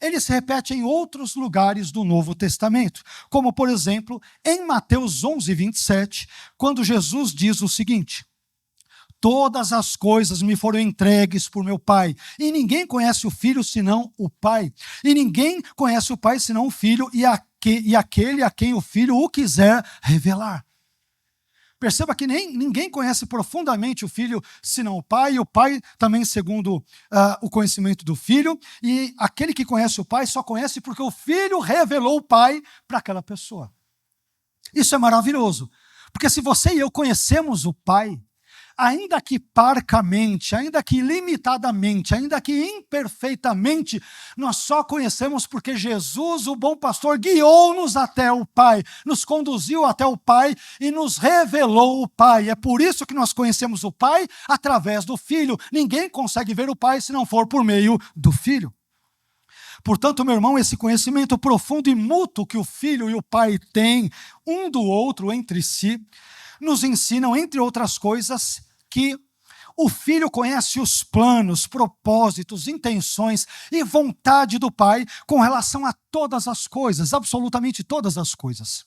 ele se repete em outros lugares do Novo Testamento. Como, por exemplo, em Mateus 11, 27, quando Jesus diz o seguinte: todas as coisas me foram entregues por meu Pai, e ninguém conhece o Filho senão o Pai, e ninguém conhece o Pai senão o Filho e aquele a quem o Filho o quiser revelar. Perceba que ninguém conhece profundamente o Filho senão o Pai, e o Pai também segundo o conhecimento do Filho, e aquele que conhece o Pai só conhece porque o Filho revelou o Pai para aquela pessoa. Isso é maravilhoso, porque se você e eu conhecemos o Pai, ainda que parcamente, ainda que limitadamente, ainda que imperfeitamente, nós só conhecemos porque Jesus, o bom pastor, guiou-nos até o Pai, nos conduziu até o Pai e nos revelou o Pai. É por isso que nós conhecemos o Pai através do Filho. Ninguém consegue ver o Pai se não for por meio do Filho. Portanto, meu irmão, esse conhecimento profundo e mútuo que o Filho e o Pai têm um do outro entre si, nos ensinam, entre outras coisas, que o Filho conhece os planos, propósitos, intenções e vontade do Pai com relação a todas as coisas, absolutamente todas as coisas.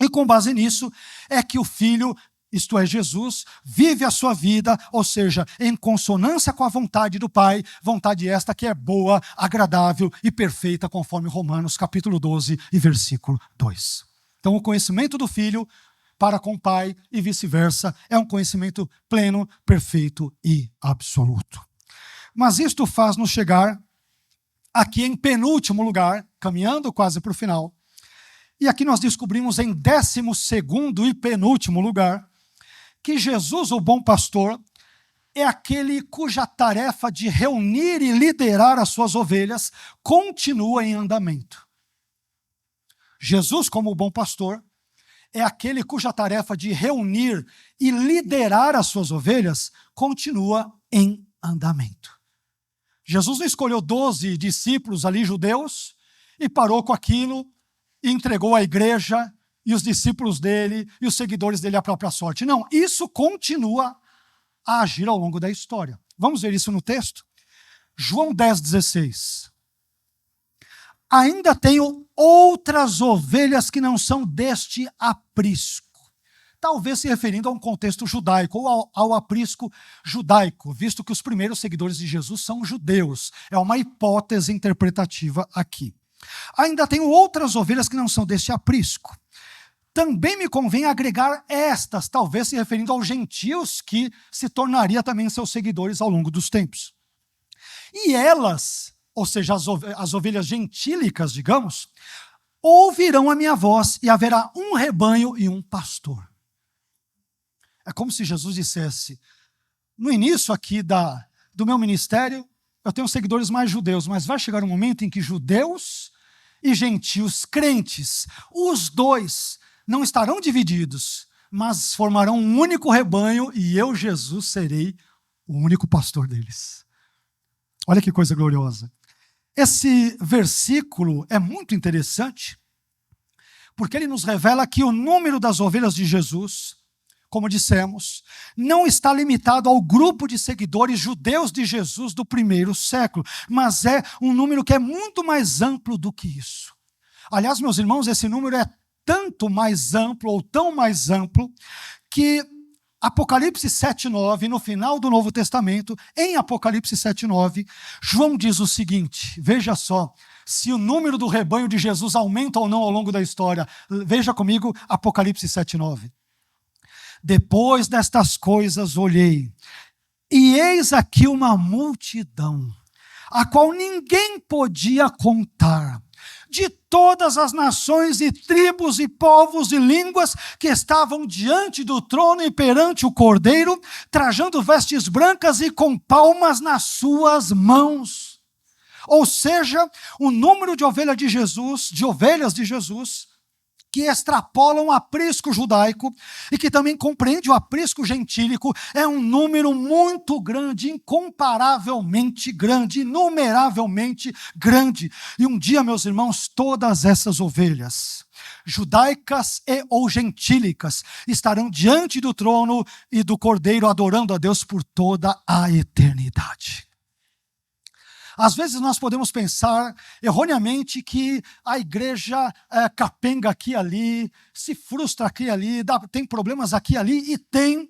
E com base nisso é que o Filho, isto é, Jesus, vive a sua vida, ou seja, em consonância com a vontade do Pai, vontade esta que é boa, agradável e perfeita, conforme Romanos capítulo 12 e versículo 2. Então, o conhecimento do Filho para com o Pai e vice-versa, é um conhecimento pleno, perfeito e absoluto. Mas isto faz-nos chegar aqui em penúltimo lugar, caminhando quase para o final, e aqui nós descobrimos em 12º e penúltimo lugar, que Jesus, o bom pastor, é aquele cuja tarefa de reunir e liderar as suas ovelhas continua em andamento. Jesus, como o bom pastor, é aquele cuja tarefa de reunir e liderar as suas ovelhas continua em andamento. Jesus não escolheu 12 discípulos ali, judeus, e parou com aquilo, e entregou a igreja, e os discípulos dele, e os seguidores dele à própria sorte. Não, isso continua a agir ao longo da história. Vamos ver isso no texto? João 10,16. Ainda tenho outras ovelhas que não são deste aprisco. Talvez se referindo a um contexto judaico, ou ao aprisco judaico, visto que os primeiros seguidores de Jesus são judeus. É uma hipótese interpretativa aqui. Ainda tenho outras ovelhas que não são deste aprisco. Também me convém agregar estas, talvez se referindo aos gentios, que se tornaria também seus seguidores ao longo dos tempos. E elas, ou seja, as ovelhas gentílicas, digamos, ouvirão a minha voz, e haverá um rebanho e um pastor. É como se Jesus dissesse, no início aqui do meu ministério, eu tenho seguidores mais judeus, mas vai chegar um momento em que judeus e gentios, crentes, os dois não estarão divididos, mas formarão um único rebanho, e eu, Jesus, serei o único pastor deles. Olha que coisa gloriosa. Esse versículo é muito interessante, porque ele nos revela que o número das ovelhas de Jesus, como dissemos, não está limitado ao grupo de seguidores judeus de Jesus do primeiro século, mas é um número que é muito mais amplo do que isso. Aliás, meus irmãos, esse número é tanto mais amplo, ou tão mais amplo, que Apocalipse 7,9, no final do Novo Testamento, em Apocalipse 7,9, João diz o seguinte, veja só, se o número do rebanho de Jesus aumenta ou não ao longo da história. Veja comigo Apocalipse 7,9. Depois destas coisas olhei, e eis aqui uma multidão, a qual ninguém podia contar, de todas as nações e tribos e povos e línguas que estavam diante do trono e perante o Cordeiro, trajando vestes brancas e com palmas nas suas mãos. Ou seja, o número de ovelhas de Jesus, que extrapolam o aprisco judaico e que também compreende o aprisco gentílico, é um número muito grande, incomparavelmente grande, inumeravelmente grande. E um dia, meus irmãos, todas essas ovelhas, judaicas e ou gentílicas, estarão diante do trono e do Cordeiro, adorando a Deus por toda a eternidade. Às vezes nós podemos pensar erroneamente que a igreja capenga aqui e ali, se frustra aqui e ali, tem problemas aqui e ali, e tem,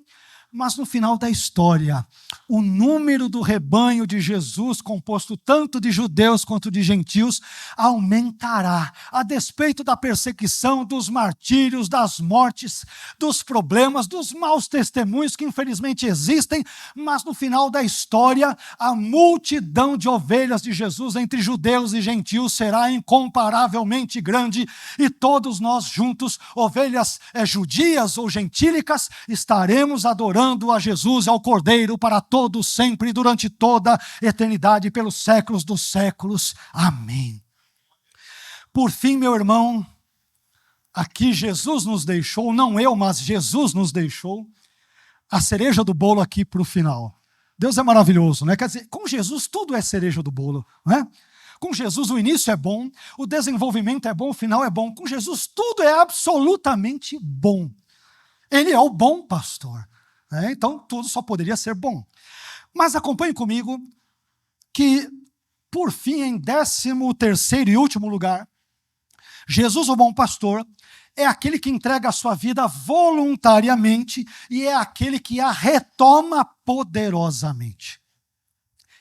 mas no final da história, o número do rebanho de Jesus, composto tanto de judeus quanto de gentios, aumentará, a despeito da perseguição, dos martírios, das mortes, dos problemas, dos maus testemunhos que infelizmente existem, mas no final da história, a multidão de ovelhas de Jesus entre judeus e gentios será incomparavelmente grande, e todos nós juntos, ovelhas judias ou gentílicas, estaremos adorando a Jesus e ao Cordeiro para todos sempre, durante toda a eternidade, pelos séculos dos séculos. Amém. Por fim, meu irmão, aqui Jesus nos deixou, não eu, mas Jesus nos deixou, a cereja do bolo aqui para o final. Deus é maravilhoso, né? Quer dizer, com Jesus tudo é cereja do bolo, né? Com Jesus o início é bom, o desenvolvimento é bom, o final é bom. Com Jesus tudo é absolutamente bom. Ele é o bom pastor. Então, tudo só poderia ser bom. Mas acompanhe comigo que, por fim, em 13º e último lugar, Jesus, o bom pastor, é aquele que entrega a sua vida voluntariamente e é aquele que a retoma poderosamente.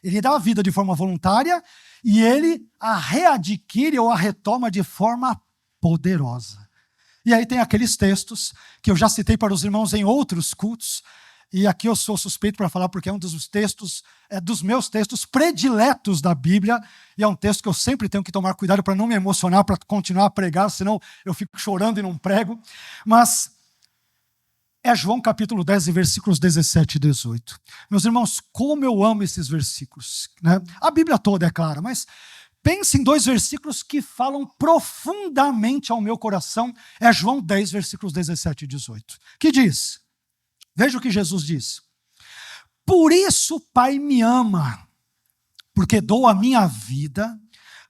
Ele dá a vida de forma voluntária e ele a readquire ou a retoma de forma poderosa. E aí tem aqueles textos que eu já citei para os irmãos em outros cultos, e aqui eu sou suspeito para falar porque é um dos textos, dos meus textos prediletos da Bíblia, e é um texto que eu sempre tenho que tomar cuidado para não me emocionar, para continuar a pregar, senão eu fico chorando e não prego. Mas é João capítulo 10, versículos 17 e 18. Meus irmãos, como eu amo esses versículos, né? A Bíblia toda, é clara, mas Pense em 2 versículos que falam profundamente ao meu coração. É João 10, versículos 17 e 18. Que diz, veja o que Jesus diz. Por isso o Pai me ama, porque dou a minha vida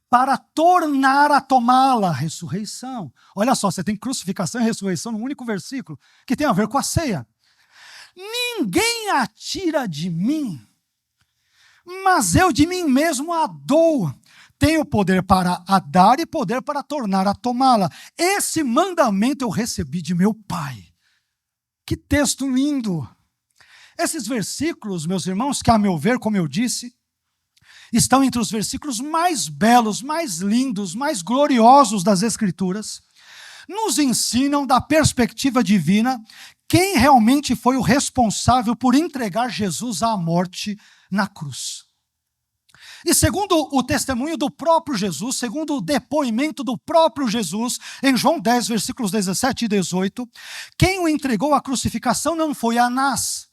para tornar a tomá-la, ressurreição. Olha só, você tem crucificação e ressurreição no único versículo, que tem a ver com a ceia. Ninguém a tira de mim, mas eu de mim mesmo a dou. Tenho poder para a dar e poder para tornar a tomá-la. Esse mandamento eu recebi de meu Pai. Que texto lindo! Esses versículos, meus irmãos, que a meu ver, como eu disse, estão entre os versículos mais belos, mais lindos, mais gloriosos das Escrituras, nos ensinam da perspectiva divina quem realmente foi o responsável por entregar Jesus à morte na cruz. E segundo o testemunho do próprio Jesus, segundo o depoimento do próprio Jesus, em João 10, versículos 17 e 18, quem o entregou à crucificação não foi Anás,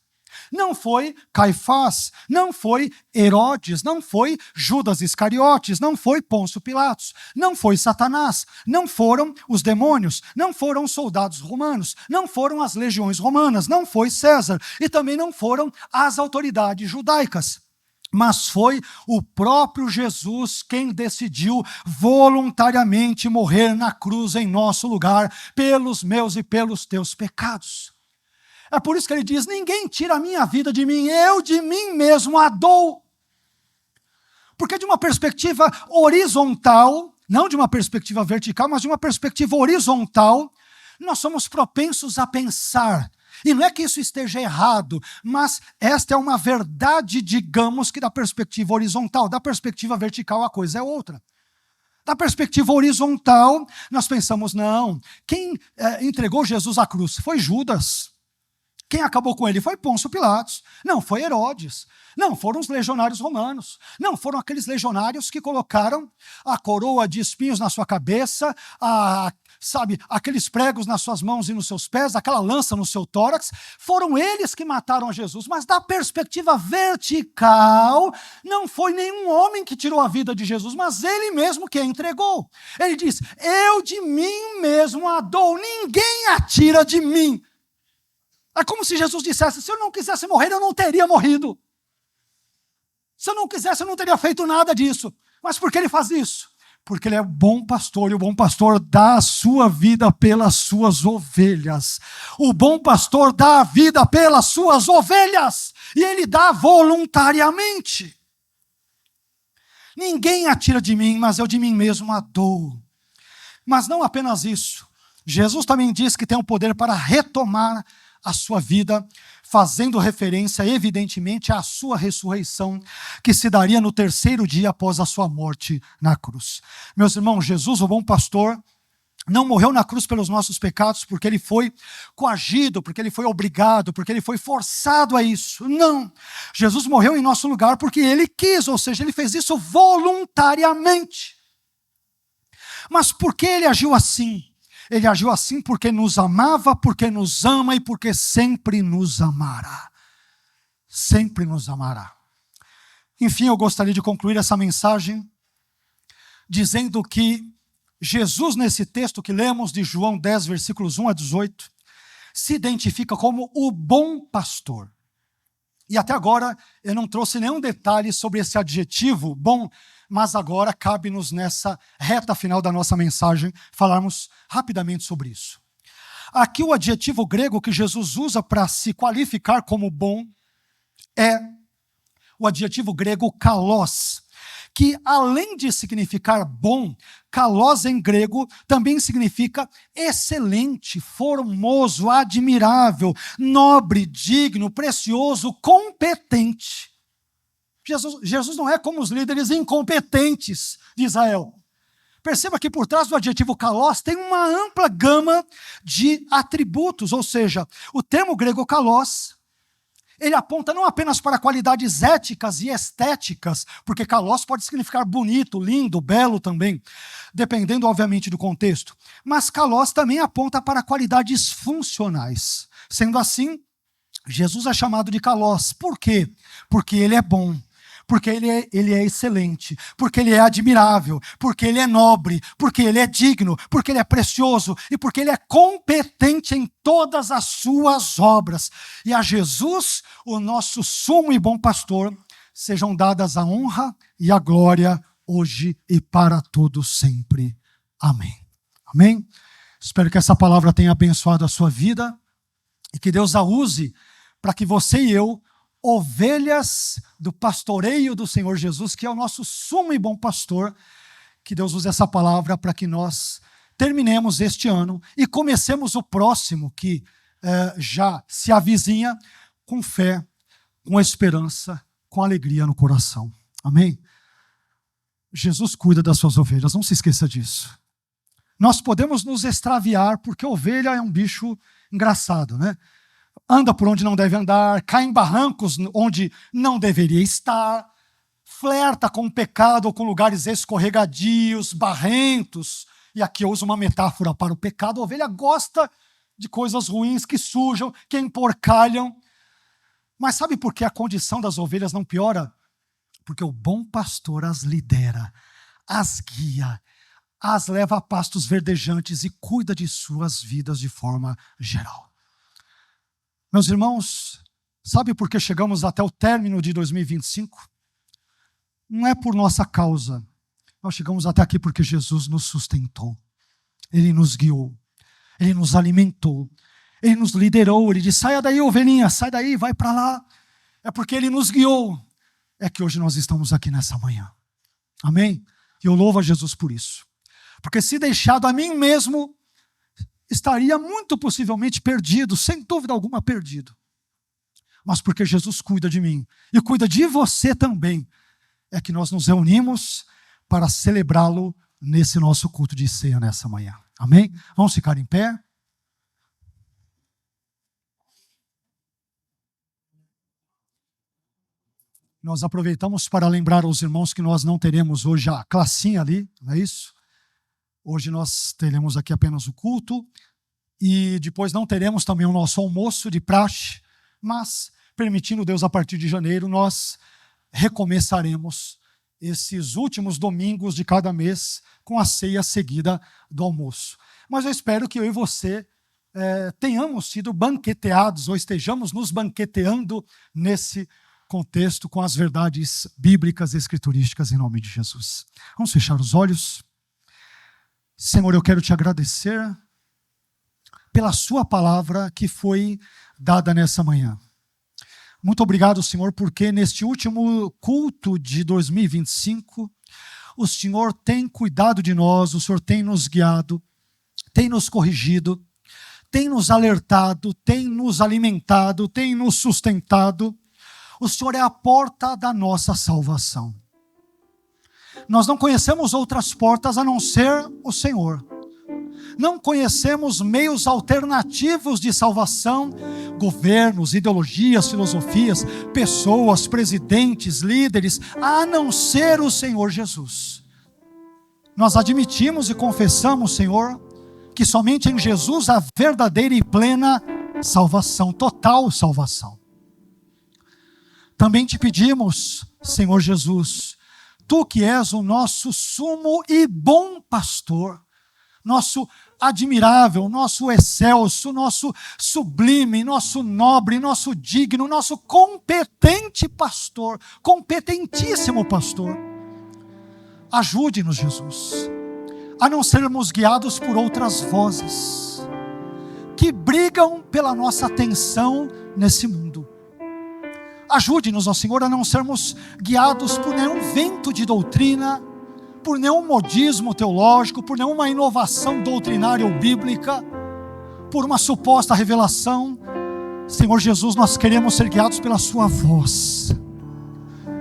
não foi Caifás, não foi Herodes, não foi Judas Iscariotes, não foi Pôncio Pilatos, não foi Satanás, não foram os demônios, não foram os soldados romanos, não foram as legiões romanas, não foi César e também não foram as autoridades judaicas. Mas foi o próprio Jesus quem decidiu voluntariamente morrer na cruz em nosso lugar, pelos meus e pelos teus pecados. É por isso que ele diz, ninguém tira a minha vida de mim, eu de mim mesmo a dou. Porque de uma perspectiva horizontal, não de uma perspectiva vertical, mas de uma perspectiva horizontal, nós somos propensos a pensar. E não é que isso esteja errado, mas esta é uma verdade, digamos que da perspectiva horizontal. Da perspectiva vertical a coisa é outra. Da perspectiva horizontal, nós pensamos, não, quem entregou Jesus à cruz foi Judas. Quem acabou com ele foi Pôncio Pilatos. Não foi Herodes. Não foram os legionários romanos. Não foram aqueles legionários que colocaram a coroa de espinhos na sua cabeça, aqueles pregos nas suas mãos e nos seus pés, aquela lança no seu tórax. Foram eles que mataram a Jesus. Mas da perspectiva vertical, não foi nenhum homem que tirou a vida de Jesus, mas ele mesmo que a entregou. Ele diz, eu de mim mesmo a dou, ninguém a tira de mim. É como se Jesus dissesse, se eu não quisesse morrer, eu não teria morrido. Se eu não quisesse, eu não teria feito nada disso. Mas por que ele faz isso? Porque ele é bom pastor, e o bom pastor dá a sua vida pelas suas ovelhas. O bom pastor dá a vida pelas suas ovelhas, e ele dá voluntariamente. Ninguém a tira de mim, mas eu de mim mesmo a dou. Mas não apenas isso. Jesus também diz que tem o poder para retomar a sua vida, fazendo referência, evidentemente, à sua ressurreição, que se daria no 3º dia após a sua morte na cruz. Meus irmãos, Jesus, o bom pastor, não morreu na cruz pelos nossos pecados, porque ele foi coagido, porque ele foi obrigado, porque ele foi forçado a isso. Não. Jesus morreu em nosso lugar porque ele quis, ou seja, ele fez isso voluntariamente. Mas por que ele agiu assim? Ele agiu assim porque nos amava, porque nos ama e porque sempre nos amará. Sempre nos amará. Enfim, eu gostaria de concluir essa mensagem dizendo que Jesus, nesse texto que lemos de João 10, versículos 1 a 18, se identifica como o bom pastor. E até agora eu não trouxe nenhum detalhe sobre esse adjetivo bom, mas agora cabe-nos nessa reta final da nossa mensagem falarmos rapidamente sobre isso. Aqui o adjetivo grego que Jesus usa para se qualificar como bom é o adjetivo grego kalos, que além de significar bom, kalos em grego também significa excelente, formoso, admirável, nobre, digno, precioso, competente. Jesus não é como os líderes incompetentes de Israel. Perceba que por trás do adjetivo kalos tem uma ampla gama de atributos, ou seja, o termo grego kalos, ele aponta não apenas para qualidades éticas e estéticas, porque kalos pode significar bonito, lindo, belo também, dependendo obviamente do contexto, mas kalos também aponta para qualidades funcionais. Sendo assim, Jesus é chamado de kalos. Por quê? Porque ele é bom. porque ele é excelente, porque ele é admirável, porque ele é nobre, porque ele é digno, porque ele é precioso e porque ele é competente em todas as suas obras. E a Jesus, o nosso sumo e bom pastor, sejam dadas a honra e a glória hoje e para todos sempre. Amém. Amém? Espero que essa palavra tenha abençoado a sua vida e que Deus a use para que você e eu, ovelhas do pastoreio do Senhor Jesus, que é o nosso sumo e bom pastor, que Deus use essa palavra para que nós terminemos este ano e comecemos o próximo, que já se avizinha, com fé, com esperança, com alegria no coração. Amém? Jesus cuida das suas ovelhas, não se esqueça disso. Nós podemos nos extraviar, porque a ovelha é um bicho engraçado, né? Anda por onde não deve andar, cai em barrancos onde não deveria estar, flerta com o pecado ou com lugares escorregadios, barrentos. E aqui eu uso uma metáfora para o pecado. A ovelha gosta de coisas ruins que sujam, que emporcalham. Mas sabe por que a condição das ovelhas não piora? Porque o bom pastor as lidera, as guia, as leva a pastos verdejantes e cuida de suas vidas de forma geral. Meus irmãos, sabe por que chegamos até o término de 2025? Não é por nossa causa. Nós chegamos até aqui porque Jesus nos sustentou. Ele nos guiou. Ele nos alimentou. Ele nos liderou. Ele disse, saia daí, ovelhinha, sai daí, vai para lá. É porque Ele nos guiou. É que hoje nós estamos aqui nessa manhã. Amém? E eu louvo a Jesus por isso. Porque se deixado a mim mesmo, estaria muito possivelmente perdido, sem dúvida alguma perdido. Mas porque Jesus cuida de mim e cuida de você também, é que nós nos reunimos para celebrá-lo nesse nosso culto de ceia nessa manhã. Amém? Vamos ficar em pé? Nós aproveitamos para lembrar aos irmãos que nós não teremos hoje a classinha ali, não é isso? Hoje nós teremos aqui apenas o culto e depois não teremos também o nosso almoço de praxe, mas, permitindo Deus, a partir de janeiro, nós recomeçaremos esses últimos domingos de cada mês com a ceia seguida do almoço. Mas eu espero que eu e você tenhamos sido banqueteados ou estejamos nos banqueteando nesse contexto com as verdades bíblicas e escriturísticas em nome de Jesus. Vamos fechar os olhos. Senhor, eu quero te agradecer pela sua palavra que foi dada nessa manhã. Muito obrigado, Senhor, porque neste último culto de 2025, o Senhor tem cuidado de nós, o Senhor tem nos guiado, tem nos corrigido, tem nos alertado, tem nos alimentado, tem nos sustentado. O Senhor é a porta da nossa salvação. Nós não conhecemos outras portas a não ser o Senhor. Não conhecemos meios alternativos de salvação, governos, ideologias, filosofias, pessoas, presidentes, líderes, a não ser o Senhor Jesus. Nós admitimos e confessamos, Senhor, que somente em Jesus há verdadeira e plena salvação, total salvação. Também te pedimos, Senhor Jesus, Tu que és o nosso sumo e bom pastor, nosso admirável, nosso excelso, nosso sublime, nosso nobre, nosso digno, nosso competente pastor, competentíssimo pastor. Ajude-nos, Jesus, a não sermos guiados por outras vozes que brigam pela nossa atenção nesse mundo. Ajude-nos, ó Senhor, a não sermos guiados por nenhum vento de doutrina, por nenhum modismo teológico, por nenhuma inovação doutrinária ou bíblica, por uma suposta revelação. Senhor Jesus, nós queremos ser guiados pela sua voz.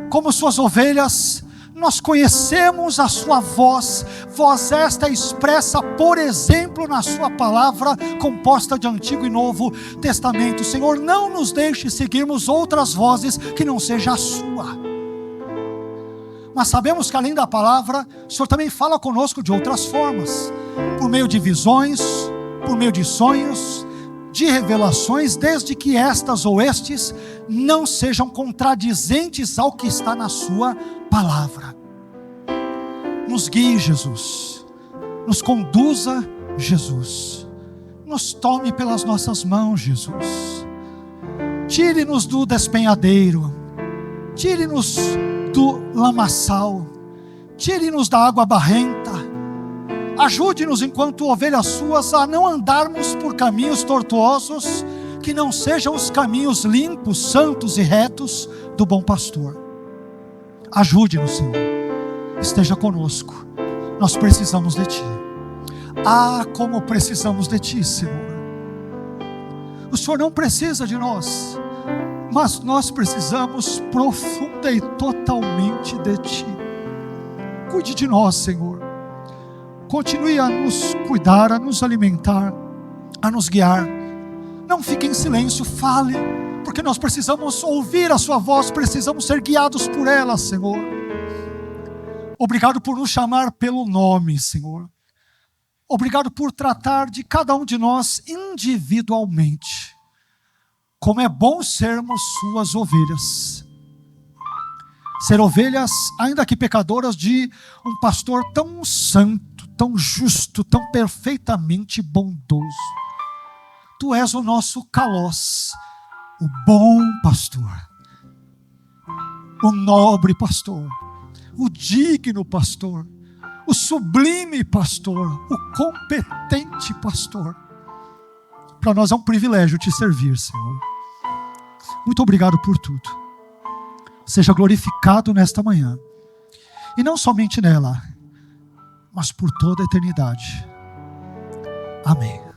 Como suas ovelhas, nós conhecemos a sua voz, voz esta expressa, por exemplo, na sua palavra, composta de Antigo e Novo Testamento. Senhor, não nos deixe seguirmos outras vozes que não seja a sua. Mas sabemos que além da palavra, o Senhor também fala conosco de outras formas, por meio de visões, por meio de sonhos, de revelações, desde que estas ou estes não sejam contradizentes ao que está na sua palavra. Nos guie, Jesus. Nos conduza, Jesus. Nos tome pelas nossas mãos, Jesus. Tire-nos do despenhadeiro. Tire-nos do lamaçal. Tire-nos da água barrenta. Ajude-nos, enquanto ovelhas suas, a não andarmos por caminhos tortuosos, que não sejam os caminhos limpos, santos e retos do bom pastor. Ajude-nos, Senhor. Esteja conosco. Nós precisamos de Ti. Ah, como precisamos de Ti, Senhor. O Senhor não precisa de nós, mas nós precisamos profunda e totalmente de Ti. Cuide de nós, Senhor. Continue a nos cuidar, a nos alimentar, a nos guiar. Não fique em silêncio, fale, porque nós precisamos ouvir a sua voz, precisamos ser guiados por ela, Senhor. Obrigado por nos chamar pelo nome, Senhor. Obrigado por tratar de cada um de nós individualmente. Como é bom sermos suas ovelhas. Ser ovelhas, ainda que pecadoras, de um pastor tão santo, tão justo, tão perfeitamente bondoso. Tu és o nosso Kalós, o bom pastor, o nobre pastor, o digno pastor, o sublime pastor, o competente pastor. Para nós é um privilégio te servir, Senhor. Muito obrigado por tudo. Seja glorificado nesta manhã. E não somente nela, mas por toda a eternidade. Amém.